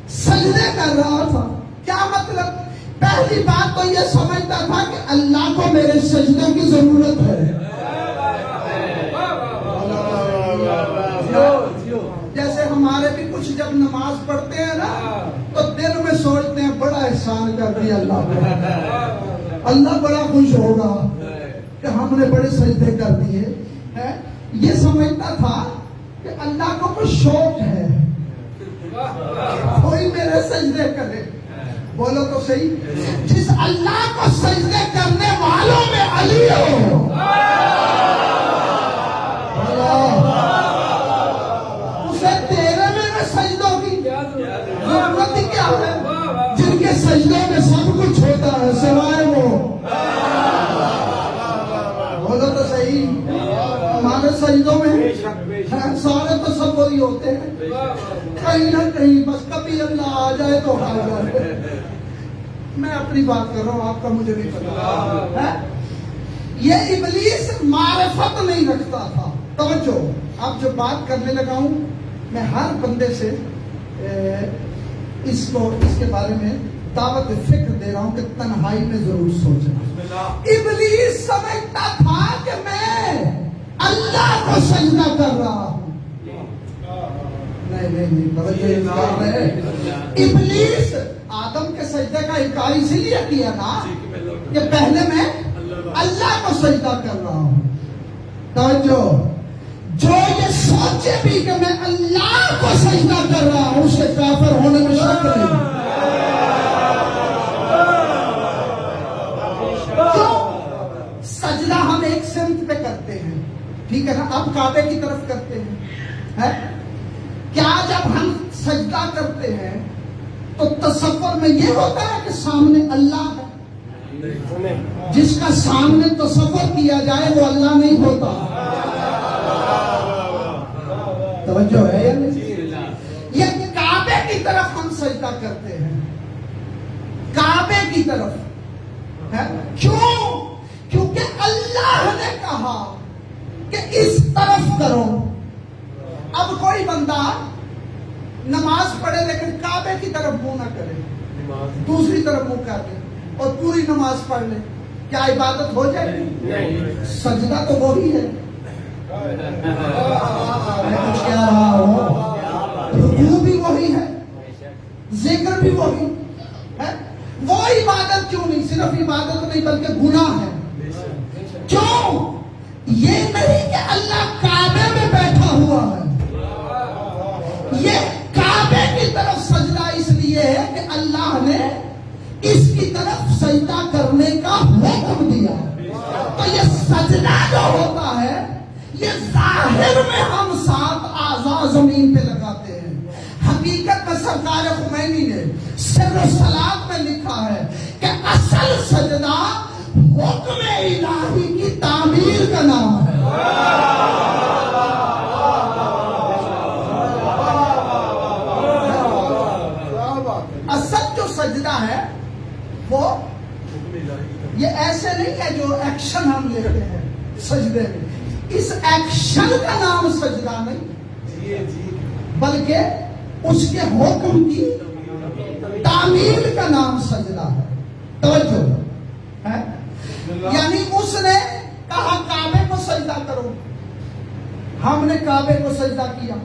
سجدے کر رہا تھا. کیا مطلب؟ پہلی بات تو یہ سمجھتا تھا کہ اللہ کو میرے سجدے کی ضرورت ہے. جیسے ہمارے بھی کچھ جب نماز پڑھتے ہیں نا تو دل میں سوچتے ہیں بڑا احسان کر دیا اللہ کو، اللہ بڑا خوش ہوگا کہ ہم نے بڑے سجدے کر دیے. یہ سمجھتا تھا کہ اللہ کو کچھ شوق ہے، کوئی میرے سجدے کرے. بولو تو صحیح، جس اللہ کو سجدے کرنے والوں میں علی ہو، اسے تیرے میرے سجدوں کی ضرورت ہی کیا ہے؟ جن کے سجدوں میں سب کچھ ہوتا ہے سوائے وہ. بولو تو صحیح، ہمارے سجدوں میں سارے تو سب وہی ہوتے ہیں، کہیں نہ کہیں بس کبھی اللہ آ جائے تو آ جائے. میں اپنی بات کر رہا ہوں، آپ کا مجھے نہیں پتا. یہ ابلیس معرفت نہیں رکھتا تھا. توجہ، اب جو بات کرنے لگا ہوں میں ہر بندے سے اس کے بارے میں دعوت فکر دے رہا ہوں کہ تنہائی میں ضرور سوچنا. ابلیس سمجھتا تھا کہ میں اللہ کو سجدہ کر رہا ہوں. نہیں ابلیس آدم کے سجدے کا انکار اسی لیے کیا نا کہ پہلے میں اللہ کو سجدہ کر رہا ہوں. توجہ، جو یہ سوچے بھی کہ میں اللہ کو سجدہ کر رہا ہوں اسے کافر ہونے میں شک نہیں. سجدہ ہم ایک سمت پہ کرتے ہیں، ٹھیک ہے نا، اب کعبے کی طرف کرتے ہیں. کیا جب ہم سجدہ کرتے ہیں تو تصور میں یہ ہوتا ہے کہ سامنے اللہ ہے؟ جس کا سامنے تصور کیا جائے وہ اللہ نہیں ہوتا. توجہ ہے یا نہیں؟ یہ کعبے کی طرف ہم سجدہ کرتے ہیں، کعبے کی طرف. کیوں؟ کیونکہ اللہ نے کہا کہ اس طرف کرو. اب کوئی بندہ نماز پڑھے لیکن کعبے کی طرف منہ نہ کرے، دوسری طرف منہ کر دے اور پوری نماز پڑھ لے، کیا عبادت ہو جائے گی؟ سجدہ تو وہی ہے. میں کچھ کہہ رہا ہوں، رکوع بھی وہی ہے، ذکر بھی وہی ہے. وہ عبادت کیوں نہیں؟ صرف عبادت نہیں بلکہ گناہ ہے. کیوں؟ یہ نہیں کہ اللہ کعبے میں بیٹھا ہوا ہے، یہ کعبے کی طرف سجدہ اس لیے ہے کہ اللہ نے اس کی طرف سجدہ کرنے کا حکم دیا. تو یہ سجدہ جو ہوتا ہے یہ ظاہر میں ہم 7 اعضاء زمین پہ لگاتے ہیں. حقیقت میں سرکار خمینی نے سر الصلاۃ میں لکھا ہے کہ اصل سجدہ حکم الہی کی تعمیر کا نام ہے. اصل جو سجدہ ہے وہ یہ ایسے نہیں ہے جو ایکشن ہم لیتے ہیں سجدے میں. اس ایکشن کا نام سجدہ نہیں بلکہ اس کے حکم کی تعمیر کا نام سجدہ ہے. توجہ ہے، یعنی اس نے کہا کعبے کو سجدہ کرو، ہم نے کعبے کو سجدہ کیا.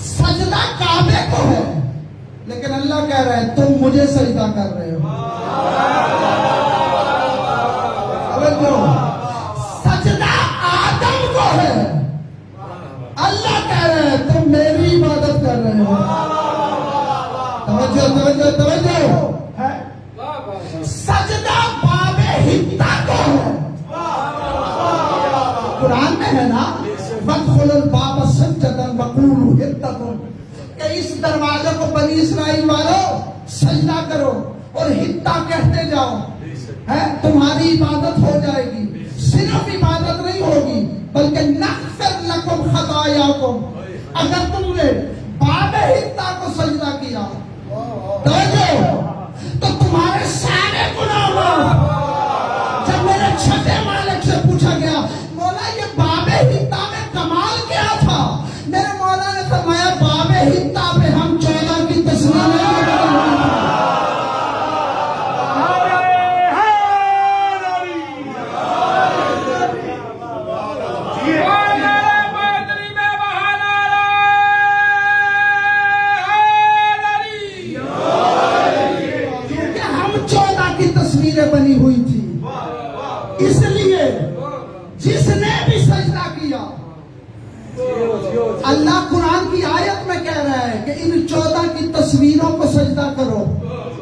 سجدہ کعبے کو ہے لیکن اللہ کہہ رہا ہے تم مجھے سجدہ کر رہے ہو. سجدہ کر رہے ہو. توجہ توجہ توجہ ہے. سجدہ باب حتا کو ہے. قرآن میں ہے نا وَادْخُلُوا الْبَابَ سُجَّدًا وَقُولُوا حِطَّةٌ کہ اس دروازے کو بنی اسرائیل والو سجدہ کرو اور حتا کہتے جاؤ. ہے تمہاری عبادت ہو جائے گی. صرف عبادت نہیں ہوگی بلکہ نغفر لکم خطایاکم. اگر تم نے باب حتا کو سجدہ کیا تو تمہارے سارے گناہ معاف. جب میرے چھٹے مالک سے پوچھا گیا مولا یہ باب حتا میں کمال کیا تھا, میرے مولا نے فرمایا باب حتا پہ ہم 14 کی تصویر بنی ہوئی تھی. اس لیے جس نے بھی سجدہ کیا, اللہ قرآن کی آیت میں کہہ رہا ہے کہ ان 14 کی تصویروں کو سجدہ کرو.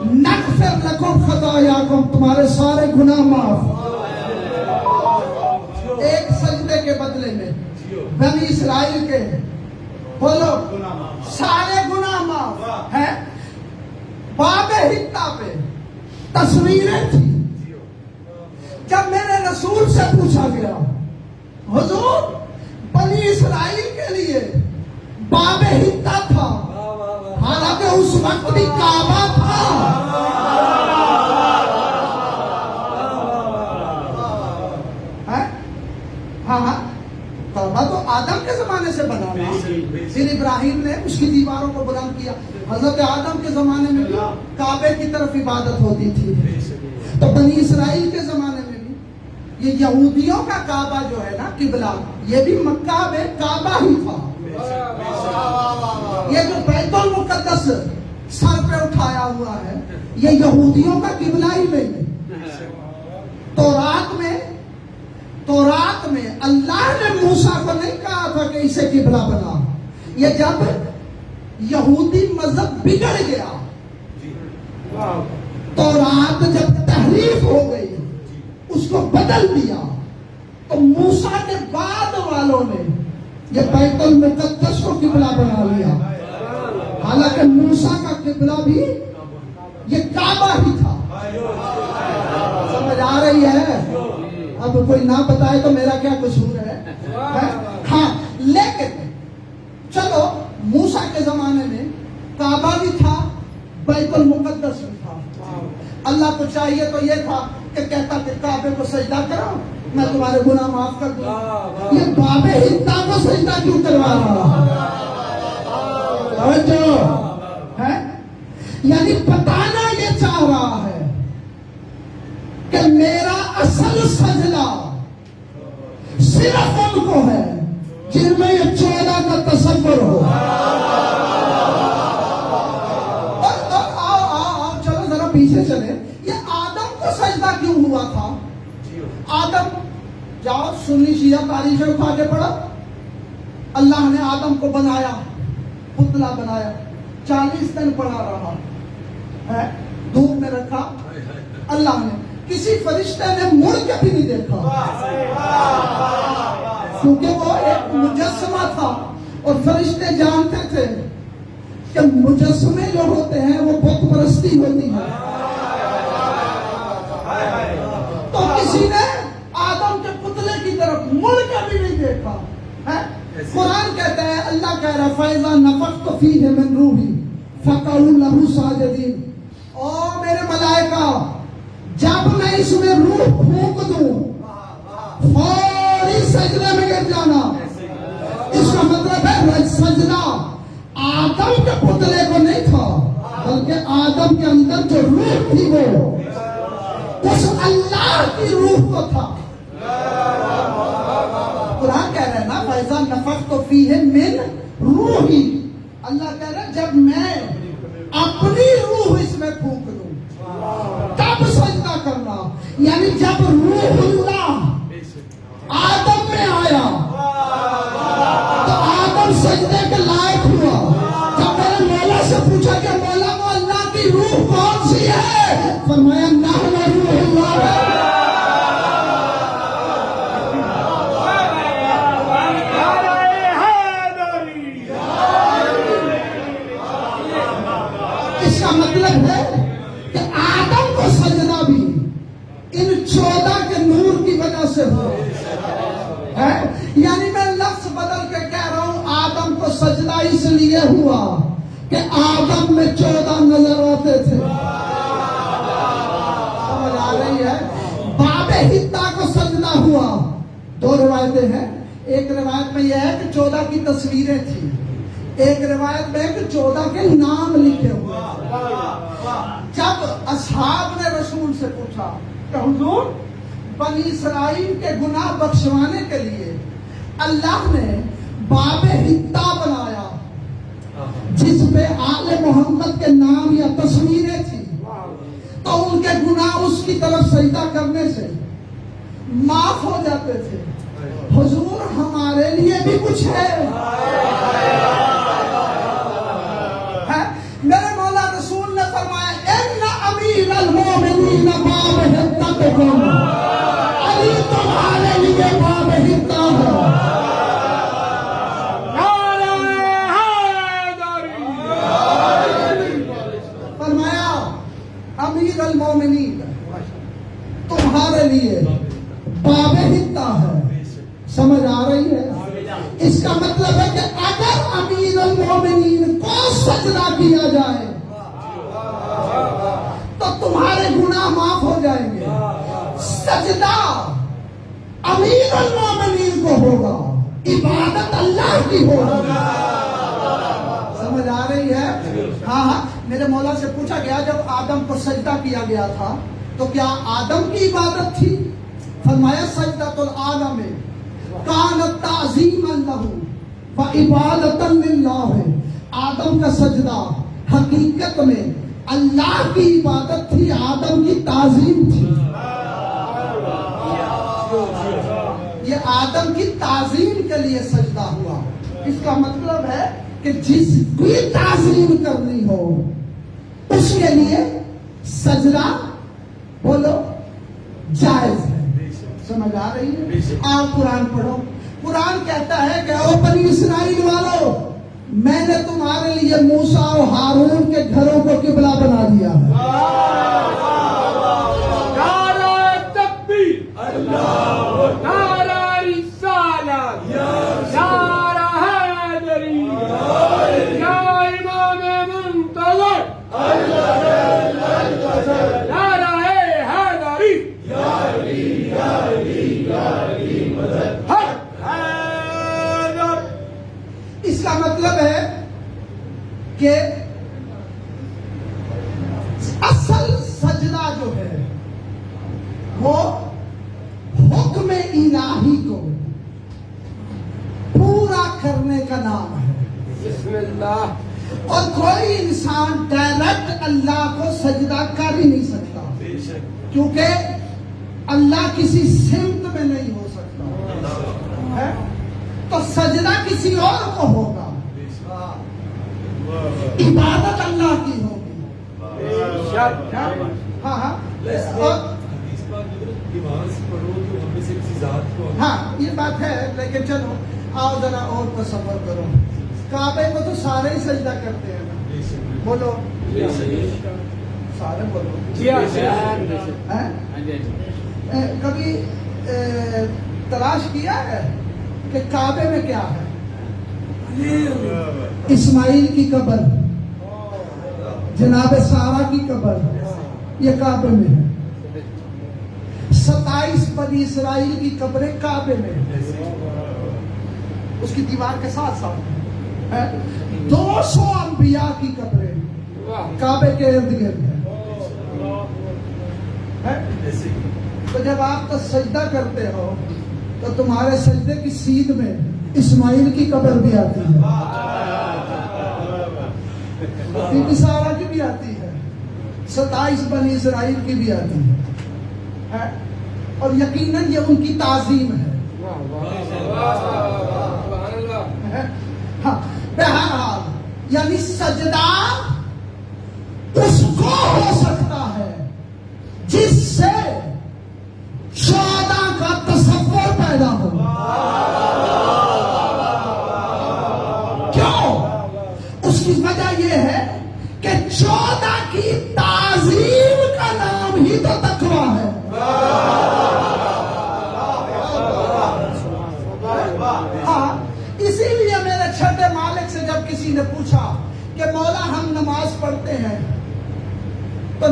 نغفر لکم خطایاکم, تمہارے سارے گناہ معاف. ایک سجدے کے بدلے میں بنی اسرائیل کے بولو سارے گناہ معاف ہے. باب حتا پہ تصویریں تھی. جب میرے رسول سے پوچھا گیا حضور بنی اسرائیل کے لیے باب حتا تھا, حالانکہ اس وقت بھی کعبہ تھا. ہاں کعبہ تو آدم کے زمانے سے بنا نا. پھر ابراہیم نے اس کی دیواروں کو بلند کیا. حضرت آدم کے زمانے میں بھی کعبے کی طرف عبادت ہوتی تھی. تو بنی اسرائیل کے زمانے میں بھی یہ یہودیوں کا کعبہ جو ہے نا قبلہ, یہ بھی مکہ میں کعبہ ہی تھا. یہ جو بیت المقدس سر پہ اٹھایا ہوا ہے یہ یہودیوں کا قبلہ ہی نہیں ہے. تورات میں اللہ نے موسیٰ کو نہیں کہا تھا کہ اسے قبلہ بنا. یہ جب یہودی مذہب بگڑ گیا, تورات جب تحریف ہو گئی, اس کو بدل دیا, تو موسیٰ کے بعد والوں نے یہ بیت المقدس کو قبلہ بنا لیا. حالانکہ موسیٰ کا قبلہ بھی یہ کعبہ ہی تھا. سمجھ آ رہی ہے؟ اب کوئی نہ بتائے تو میرا کیا قصور ہے. ہاں لیکن چلو موسیٰ کے زمانے میں کعبہ بھی تھا, بیت المقدس بھی تھا. اللہ کو چاہیے تو یہ تھا کہ کہتا کہ کعبے کو سجدہ کرو میں تمہارے گناہ معاف کر دوں. یہ باب حتا کو سجدہ کیوں کروا رہا ہے؟ یعنی بتانا یہ چاہ رہا ہے کہ میرا اصل سجدہ صرف ان کو ہے جن میں یہ 14 کا تصور ہو. اور چلو ذرا پیچھے چلے. یہ آدم کو سجدہ کیوں ہوا تھا؟ آدم, جاؤ سنی شیعہ تاریخیں اٹھا کے پڑھو. اللہ نے آدم کو بنایا, پتلا بنایا, 40 دن پڑا رہا ہے, دھوپ میں رکھا. اللہ نے کسی فرشتے نے مڑ کے بھی نہیں دیکھا, کیونکہ وہ ایک مجسمہ تھا اور فرشتے جانتے تھے کہ مجسمے جو ہوتے ہیں وہ بت پرستی ہوتی ہے. تو کسی نے آدم کے پتلے کی طرف مڑ کے بھی نہیں دیکھا. قرآن کہتا ہے, اللہ کہہ رہا فَإِذَا نَفَخْتُ فِيهِ مِن رُوحِي فَقَعُوا لَهُ سَاجِدِينَ. او میرے ملائکہ, جب میں اس میں روح پھونک دوں فوری سجدے میں گر جانا. اس کا مطلب ہے سجدہ آدم کے پتلے کو نہیں تھا بلکہ آدم کے اندر جو روح تھی وہ اس اللہ کی روح کو تھا. قرآن کہہ رہا ہے نا فَإِذَا نَفَخْتُ فِيهِ مِن رُوحِي. اللہ کہہ رہا ہے جب میں اپنی روح اس میں پھونک دوں تب سجدہ کرنا. یعنی جب روح اللہ آدم میں آیا تو آدم سجدے کے لائق ہوا. جب فرمایا نحن روح اللہ. اس کا مطلب ہے کہ آدم کو سجدہ بھی ان 14 کے نور کی وجہ سے ہوا ہے. یعنی میں لفظ بدل کے کہہ رہا ہوں آدم کو سجدہ اس لیے ہوا کہ آدم میں 14 نظر آتے تھے. سمجھ آ رہی ہے؟ باب حتا کو سجدہ ہوا. 2 روایتیں ہیں. ایک روایت میں یہ ہے کہ 14 کی تصویریں تھیں. ایک روایت میں کہ 14 کے نام لکھے ہوئے. جب اصحاب نے رسول سے پوچھا کہ حضور بنی اسرائیل کے گناہ بخشوانے کے لیے اللہ نے باب حتا بنایا جس پہ آل محمد کے نام یا تصویریں تھیں, تو ان کے گناہ اس کی طرف سجدہ کرنے سے معاف ہو جاتے تھے. حضور ہمارے لیے بھی کچھ ہے. میرے مولا رسول نے فرمایا ان امیر المومنین باب حتتکم, علی تمہارے لیے باب حتا ہے. فرمایا امیر المومنین تمہارے لیے باب حتا ہے. سمجھ آ رہی ہے؟ اس کا مطلب ہے کہ اگر امیر المومنین کو سجدہ کیا جائے تو تمہارے گناہ معاف ہو جائیں گے. سجدہ امیر المومنین کو ہوگا, عبادت اللہ کی ہوگی. سمجھ آ رہی ہے؟ ہاں. میرے مولا سے پوچھا گیا جب آدم کو سجدہ کیا گیا تھا تو کیا آدم کی عبادت تھی؟ فرمایا سجدۃ العالم کانت تعظیما لہ وعبادۃ للہ. آدم کا سجدہ حقیقت میں اللہ کی عبادت تھی, آدم کی تعظیم تھی. یہ آدم کی تعظیم کے لیے سجدہ ہوا. اس کا مطلب ہے کہ جس کی تعظیم کرنی ہو اس کے لیے سجدہ بولو جائز ہے. سمجھ آ رہی ہے؟ آپ قرآن پڑھو. قرآن کہتا ہے کہ او بنی اسرائیل والو, میں نے تمہارے لیے موسیٰ اور ہارون کے گھروں کو قبلہ بنا دیا ہے. نعرہ تکبیر, نعرہ رسالت, نعرہ حیدری, یا امام منتظر, نعرہ حیدری, اس کا مطلب ہے کہ اصل سجدہ جو ہے وہ حکم الہی کو پورا کرنے کا نام ہے. بسم اللہ. اور کوئی انسان ڈائریکٹ اللہ کو سجدہ کر ہی نہیں سکتا, کیونکہ اللہ کسی سمت میں نہیں ہو سکتا ہے. تو سجدہ کسی اور کو ہوگا, عبادت اللہ کی ہوگی. ہاں ہاں ہاں یہ بات ہے. لیکن چلو آؤ ذرا اور تصور کرو. کعبے کو تو سارے ہی سجدہ کرتے ہیں نا, بولو سارے بولو. کبھی تلاش کیا ہے کہ کعبے میں کیا ہے؟ اسماعیل کی قبر, جناب سارا کی قبر, یہ کعبے میں ہے. 27 بنی اسرائیل کی قبریں کعبے میں ہیں, اس کی دیوار کے ساتھ ساتھ ہے. 200 انبیاء کی قبریں کعبے کے ارد گرد ہے. تو جب آپ تو سجدہ کرتے ہو تو تمہارے سجدے کی سیدھ میں اسماعیل کی قبر بھی آتی ہے, بی بی سارا کی بھی آتی ہے, 27 بنی اسرائیل کی بھی آتی ہے. اور یقیناً یہ ان کی تعظیم ہے. ہاں بہرحال یعنی سجدہ اس کو ہو سکتا ہے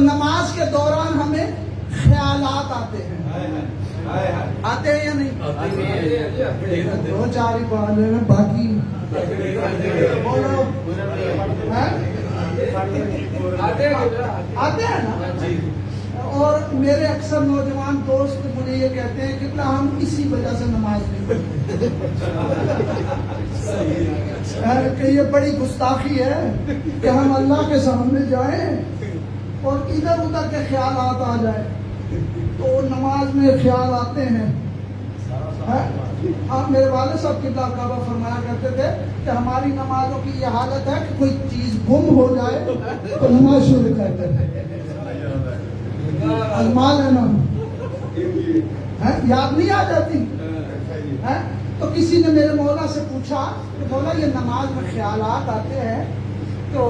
نماز کے دوران ہمیں خیالات آتے ہیں، آتے ہیں یا نہیں؟ دو چار ہی پڑھ لے میں باقی بولو آتے ہیں نا. اور میرے اکثر نوجوان دوست مجھے یہ کہتے ہیں کہ ہم اسی وجہ سے نماز نہیں پڑھتے کہ یہ بڑی گستاخی ہے کہ ہم اللہ کے سامنے جائیں اور ادھر ادھر کے خیالات آ جائیں. تو نماز میں خیال آتے ہیں. آپ میرے والد صاحب قبلہ کعبہ فرمایا کرتے تھے کہ ہماری نمازوں کی یہ حالت ہے کہ کوئی چیز گم ہو جائے تو نماز شروع کرتے ہیں. المال ہے نا، یاد نہیں آ جاتی. تو کسی نے میرے مولا سے پوچھا کہ مولا یہ نماز میں خیالات آتے ہیں تو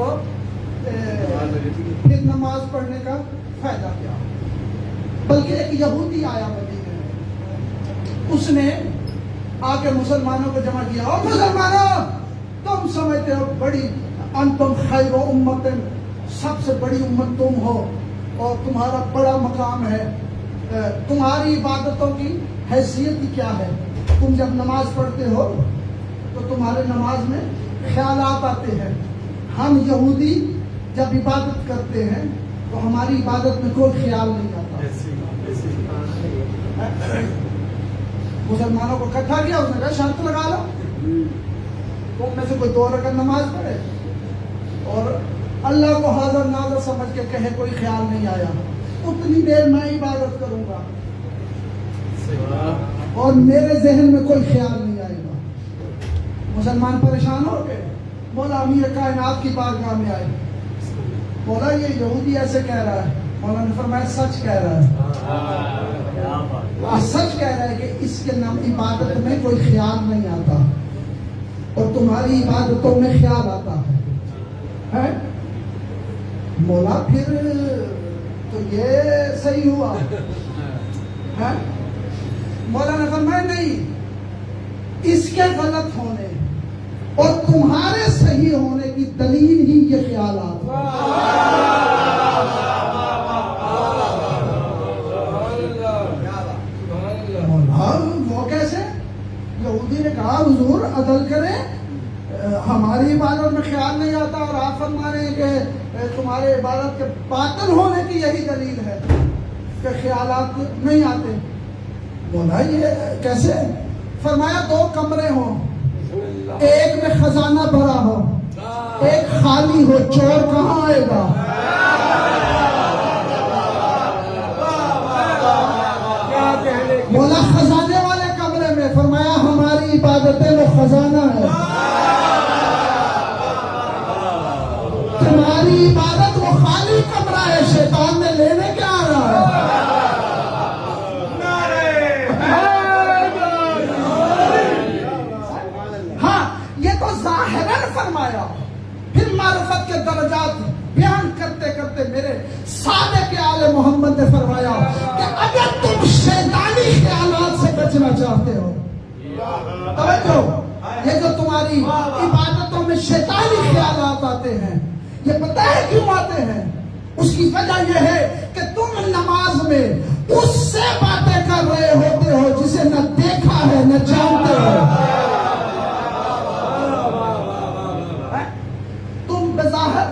پھر نماز پڑھنے کا فائدہ کیا؟ بلکہ ایک یہودی آیا مدینے میں، اس نے آ کے مسلمانوں کو جمع کیا. اور مسلمانوں تم سمجھتے ہو بڑی انتم خیر امت، سب سے بڑی امت تم ہو اور تمہارا بڑا مقام ہے. تمہاری عبادتوں کی حیثیت کیا ہے؟ تم جب نماز پڑھتے ہو تو تمہارے نماز میں خیالات آتے ہیں. ہم یہودی جب عبادت کرتے ہیں تو ہماری عبادت میں کوئی خیال نہیں آتا. مسلمانوں کو اکٹھا کیا، اس نے کہا شرط لگا لو تم میں سے کوئی 2 رکعت نماز پڑھے اور اللہ کو حاضر ناظر سمجھ کے کہے کوئی خیال نہیں آیا، اتنی دیر میں عبادت کروں گا اور میرے ذہن میں کوئی خیال نہیں آئے گا. مسلمان پریشان ہو گئے. مولا امیر کائنات کی بارگاہ میں آئے، مولا یہ یہودی ایسے کہہ رہا ہے. مولا نے فرمایا سچ کہہ رہا ہے، سچ کہہ رہا ہے کہ اس کے نام عبادت میں کوئی خیال نہیں آتا اور تمہاری عبادتوں میں خیال آتا ہے. مولا پھر تو یہ صحیح ہوا. مولا نے فرمایا نہیں، اس کے غلط ہونے اور تمہارے صحیح ہونے کی دلیل ہی یہ خیالات. وہ کیسے؟ یہودی نے کہا حضور عدل کریں، ہماری عبادت میں خیال نہیں آتا اور آپ فرما رہے ہیں کہ تمہارے عبادت کے باطل ہونے کی یہی دلیل ہے کہ خیالات نہیں آتے. بولا یہ کیسے؟ فرمایا 2 کمرے ہوں، ایک میں خزانہ بھرا ہو، ایک خالی ہو، چور کہاں آئے گا؟ بولا خزانے والے کمرے میں. فرمایا ہماری عبادتیں وہ خزانہ ہے، تمہاری عبادت وہ خالی کمرہ ہے، شیطان نے لینے کیا آ رہا ہے. ہاں یہ تو ظاہراً فرمایا. پھر معرفت کے درجات بیان کرتے کرتے میرے صادق آل محمد نے فرمایا کہ اگر تم شیطانی خیالات سے بچنا چاہتے ہو، توجہ، یہ جو تمہاری عبادتوں میں شیطانی خیالات آتے ہیں یہ پتہ ہے کیوں آتے ہیں؟ اس کی وجہ یہ ہے کہ تم نماز میں اس سے باتیں کر رہے ہوتے ہو جسے نہ دیکھا ہے نہ جانتے ہو. تم بظاہر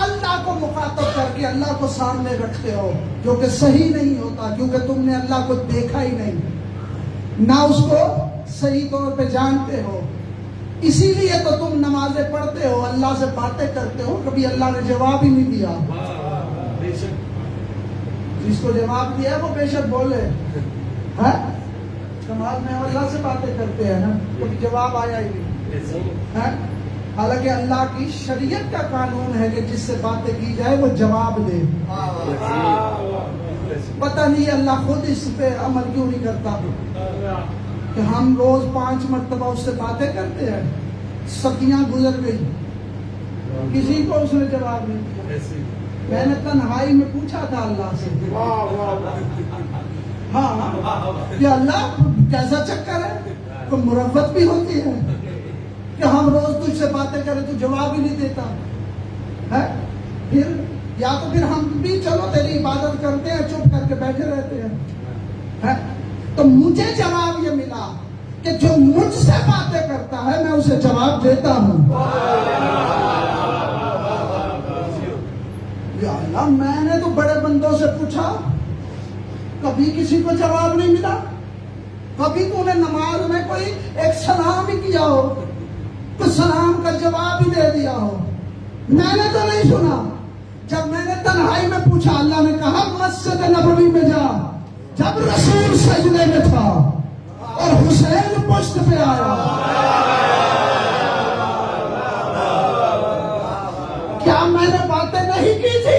اللہ کو مخاطب کر کے اللہ کو سامنے رکھتے ہو جو کہ صحیح نہیں ہوتا، کیونکہ تم نے اللہ کو دیکھا ہی نہیں، نہ اس کو صحیح طور پہ جانتے ہو. اسی لیے تو تم نمازیں پڑھتے ہو، اللہ سے باتیں کرتے ہو، کبھی اللہ نے جواب ہی نہیں دیا. جس کو جواب دیا وہ بے شک بولے. نماز میں اللہ سے باتیں کرتے ہیں نا، کبھی جواب آیا ہی نہیں. حالانکہ اللہ کی شریعت کا قانون ہے کہ جس سے باتیں کی جائے وہ جواب دے. پتہ نہیں اللہ خود اس پہ عمل کیوں نہیں کرتا کہ ہم روز 5 مرتبہ اس سے باتیں کرتے ہیں. صدیاں گزر گئی، کسی کو اس نے جواب نہیں دیا. میں نے تنہائی میں پوچھا تھا اللہ سے، ہاں یہ اللہ کیسا چکر ہے؟ کوئی مروت بھی ہوتی ہے کہ ہم روز تجھ سے باتیں کریں تو جواب ہی نہیں دیتا ہے. پھر یا تو پھر ہم بھی چلو تیری عبادت کرتے ہیں، چپ کر کے بیٹھے رہتے ہیں. تو مجھے جواب یہ ملا کہ جو مجھ سے باتیں کرتا ہے میں اسے جواب دیتا ہوں. یا اللہ، میں نے تو بڑے بندوں سے پوچھا، کبھی کسی کو جواب نہیں ملا. کبھی تو نے نماز میں کوئی ایک سلام ہی کیا ہو، تو سلام کا جواب ہی دے دیا ہو. میں نے تو نہیں سنا. جب میں نے تنہائی میں پوچھا، اللہ نے کہا مسجد نبوی میں جا. جب رسول سجدے میں تھا اور حسین پشت پہ آیا، کیا میں نے باتیں نہیں کی تھی؟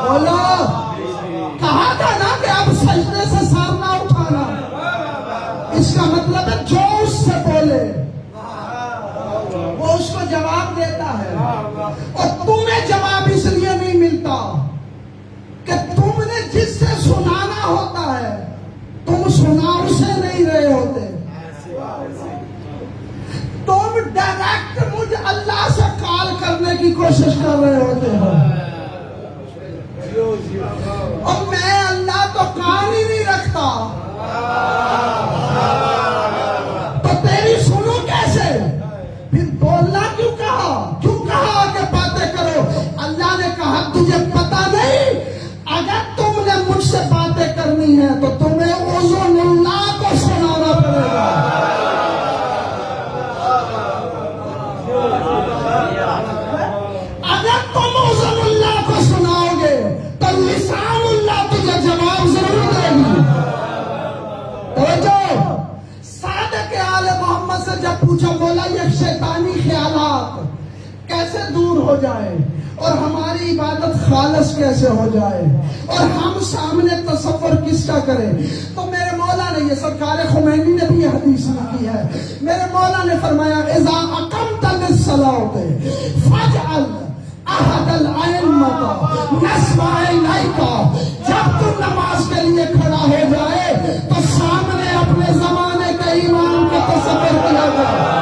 بولو. کہا تھا نا کہ اب سجدے سے سر نہ اٹھانا. اس کا مطلب ہے جو اس سے بولے وہ اس کو جواب دیتا ہے. اور تمہیں جواب اس لیے نہیں ملتا کہ تم نے جس سے سنانا ہوتا ہے تم سنا اسے نہیں رہے ہوتے. تم ڈائریکٹ مجھے اللہ سے کال کرنے کی کوشش کر رہے ہوتے ہو. اور میں اللہ تو کان ہی نہیں رکھتا، تو تیری سنو کیسے؟ پھر بولنا کیوں کہا کہ باتیں کرو؟ اللہ نے کہا تجھے پتا نہیں، اگر تم نے مجھ سے باتیں کرنی ہے تو تمہیں اذن اللہ کو سنانا پڑے گا. اگر تم اذن اللہ کو سناؤ گے تو لسان اللہ تجھے جواب ضرور دے گی. توجہ. صادق آل محمد سے جب پوچھا، بولا یہ شیطانی خیالات کیسے دور ہو جائے اور ہماری عبادت خالص کیسے ہو جائے اور ہم سامنے تصور کس کا کریں. تو میرے مولا نے، یہ سرکار خمینی نے بھی یہ حدیث لکھی ہے، میرے مولا نے فرمایا اذا اقمت للصلاۃ فاجعل احد الائمۃ نصب عینیک. جب تم نماز کے لیے کھڑا ہو جائے تو سامنے اپنے زمانے کے امام کا تصور کیا جائے.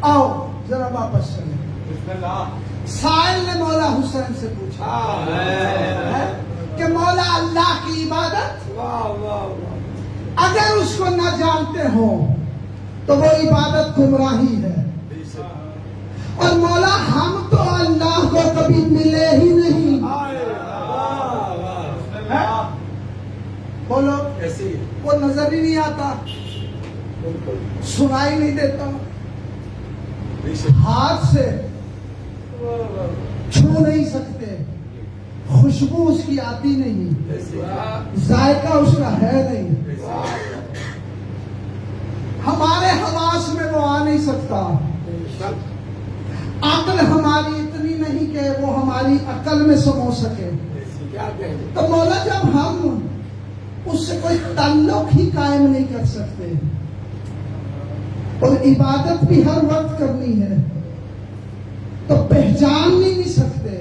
آؤ ذرا واپس چلیں. سائل نے مولا حسین سے پوچھا کہ مولا اللہ کی عبادت اگر اس کو نہ جانتے ہو تو وہ عبادت گمراہی ہے. اور مولا ہم تو اللہ کو کبھی ملے ہی نہیں. بولو. وہ نظر ہی نہیں آتا، سنائی نہیں دیتا، ہاتھ سے چھو نہیں سکتے، خوشبو اس کی آتی نہیں، ذائقہ اس کا ہے نہیں، ہمارے حواس میں وہ آ نہیں سکتا. عقل ہماری اتنی نہیں کہ وہ ہماری عقل میں سمو سکے. تو مولا جب ہم اس سے کوئی تعلق ہی قائم نہیں کر سکتے اور عبادت بھی ہر وقت کرنی ہے تو پہچان نہیں سکتے،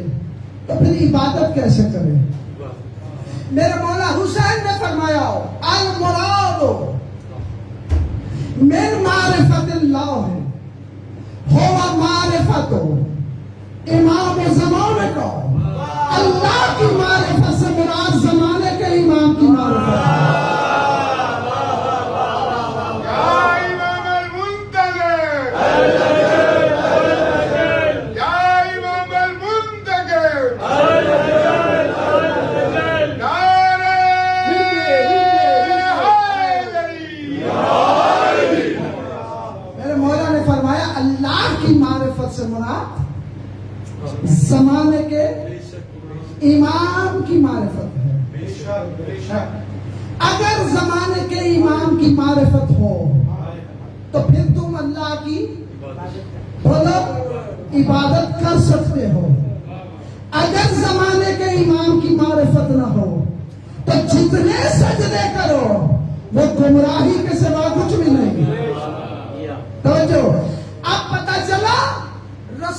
تو پھر عبادت کیسے کریں؟ میرے مولا حسین نے فرمایا المراد من معرفت اللہ ہے، ہوا معرفت امام زمانے کا. اللہ کی معرفت سے مراد زمانے کے امام کی معرفت. سے مراد زمانے کے امام کی معرفت ہے. اگر زمانے کے امام کی معرفت ہو تو پھر تم اللہ کی عبادت کر سکتے ہو. اگر زمانے کے امام کی معرفت نہ ہو تو جتنے سجدے کرو وہ گمراہی کے سوا کچھ بھی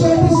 24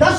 10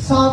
7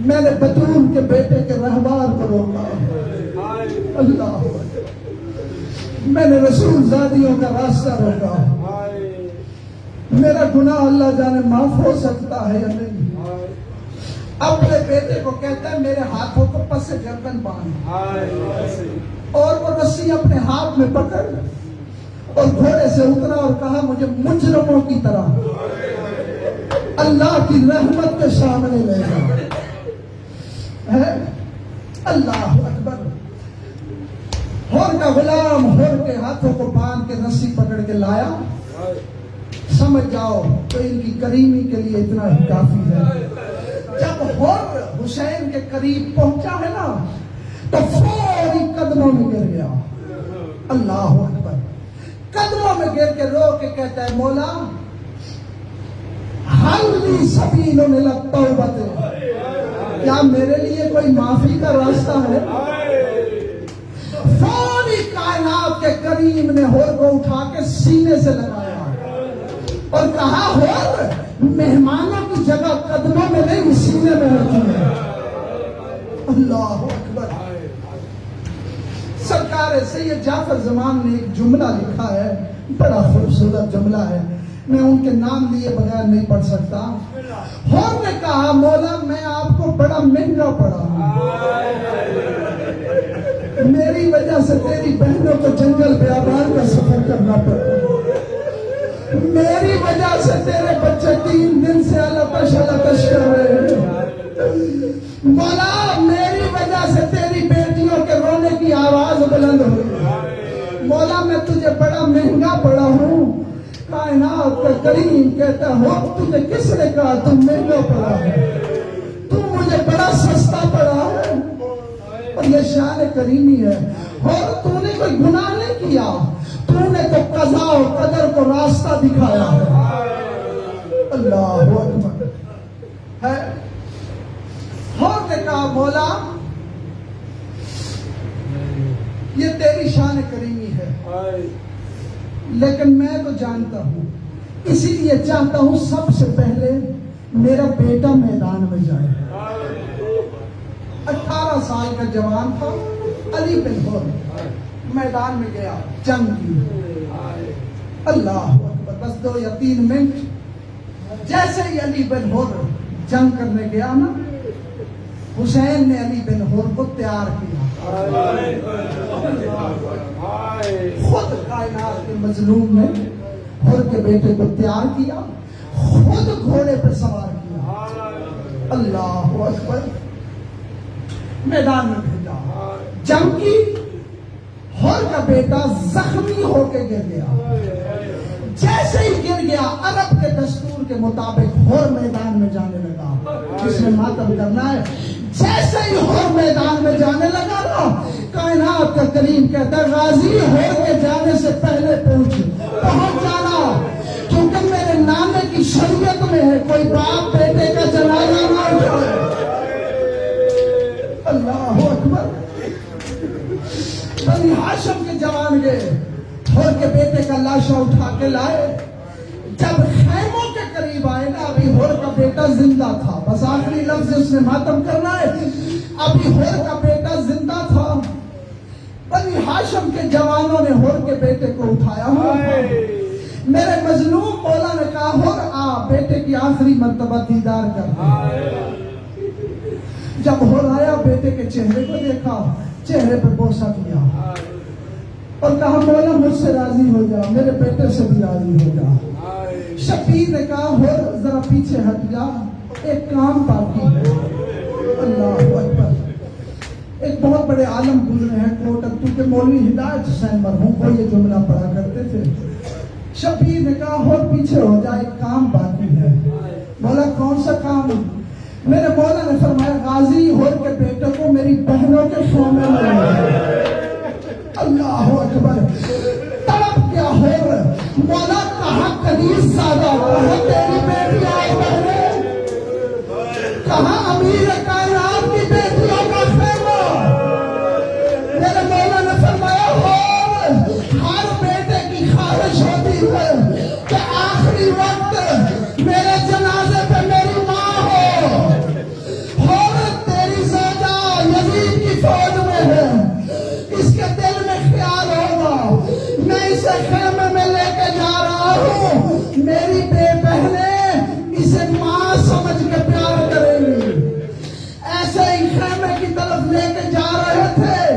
میں نے بطول کے بیٹے کے رہوار کو روکا، اللہ میں نے رسول زادیوں کا راستہ روکا، میرا گناہ اللہ جانے معاف ہو سکتا ہے یا نہیں؟ اپنے بیٹے کو کہتا ہے میرے ہاتھوں کو پس گردن باندھ، اور وہ رسی اپنے ہاتھ میں پکڑ اور گھوڑے سے اترا اور کہا مجھے مجرموں کی طرح اللہ کی رحمت کے سامنے لے جا۔ اللہ اکبر۔ ہور کا غلام ہور کے ہاتھوں کو باندھ کے رسی پکڑ کے لایا۔ سمجھ جاؤ تو ان کی کریمی کے لیے اتنا ہی کافی ہے۔ جب ہور حسین کے قریب پہنچا ہے نا تو فوری قدموں میں گر گیا۔ اللہ اکبر۔ قدموں میں گر کے رو کے کہتا ہے مولا حل لی سبیل من التوبۃ، کیا میرے لیے کوئی معافی کا راستہ ہے؟ فوری کائنات کے کریم نے ہور کو اٹھا کے سینے سے لگایا اور کہا ہور مہمانوں کی جگہ قدموں میں نہیں سینے میں رکھی ہے۔ اللہ اکبر۔ سرکار سید جعفر زمان نے ایک جملہ لکھا ہے، بڑا خوبصورت جملہ ہے، میں ان کے نام لیے بغیر نہیں پڑھ سکتا۔ ہور نے کہا مولا میں آپ کو بڑا مہنگا پڑا ہوں، میری وجہ سے تیری بہنوں کو جنگل بیابان کا سفر کرنا پڑا، میری وجہ سے تیرے بچے 3 دن سے الکش کر رہے ہیں، مولا میری وجہ سے تیری بیٹیوں کے رونے کی آواز بلند ہوئی، مولا میں تجھے بڑا مہنگا پڑا ہوں۔ کائنات کا کریم کہتا ہو تجھے کس نے کہا تم مہنگا پڑا ہے، تم مجھے بڑا سستا پڑا ہے۔ اور یہ شان کریمی ہے، اور تو نے کوئی گناہ نہیں کیا، تو نے تو قضا و قدر کو راستہ دکھایا ہے۔ اللہ اکبر ہے۔ اور نے کہا مولا یہ تیری شان کریمی ہے، لیکن میں تو جانتا ہوں، اسی لیے چاہتا ہوں سب سے پہلے میرا بیٹا میدان میں جائے۔ 18 سال کا جوان تھا، علی بن ہور میدان میں گیا، جنگ کی۔ اللہ اکبر۔ بس 2 یا 3 منٹ جیسے ہی علی بن ہور جنگ کرنے گیا نا، حسین نے علی بن ہور کو تیار کیا، خود کائنات کے مظلوم نے ہور کے بیٹے کو تیار کیا، خود گھوڑے پر سوار کیا۔ اللہ اکبر۔ میدان میں بھیجا، جنگ کی، ہور کا بیٹا زخمی ہو کے گر گیا۔ جیسے ہی گر گیا عرب کے دستور کے مطابق ہور میدان میں جانے لگا، جس نے ماتم کرنا ہے۔ جیسے ہی ہور میدان میں جانے لگا نا، کائنات کا کریم کہتا ہے غازی ہور کے جانے سے پہلے پہنچ جانا، کیونکہ میرے نانے کی شریعت میں ہے کوئی باپ بیٹے کا جنازہ نہ اٹھائے۔ اللہ اکبر۔ بنی ہاشم کے جوان گئے، ہور کے بیٹے کا لاشا اٹھا کے لائے۔ جب خیموں کے قریب آئے نا، ابھی ہور کا بیٹا زندہ تھا، بس آخری لفظ اس نے ماتم کرنا ہے، ابھی ہور کا بیٹا زندہ تھا۔ بنی ہاشم کے جوانوں نے ہور کے بیٹے کو اٹھایا، میرے مظلوم مولا نے کہا ہور آ بیٹے کی آخری مرتبہ دیدار کر۔ جب ہور آیا بیٹے کے چہرے کو دیکھا، چہرے پر بوسہ کیا اور کہا مولا مجھ سے راضی ہو جا، میرے بیٹے سے بھی راضی ہو جا۔ شبیر نے کہا ہور ذرا پیچھے ہٹ جا، ایک کام باقی ہے۔ اللہ اکبر۔ ایک بہت بڑے عالم گزرے ہیں کوٹک، کیونکہ مولوی ہدایت حسین مرحوم کو یہ جملہ پڑھا کرتے تھے۔ شبیر نے کہا ہور پیچھے ہو جا، ایک کام باقی ہے۔ مولا کون سا کام؟ میرے مولا نے فرمایا غازی ہور کے بیٹے کو میری بہنوں کے خیمے میں لے جا۔ اللہ اکبر۔ تڑپ کیا ہور، مولا کہا کنیز زیادہ، کہا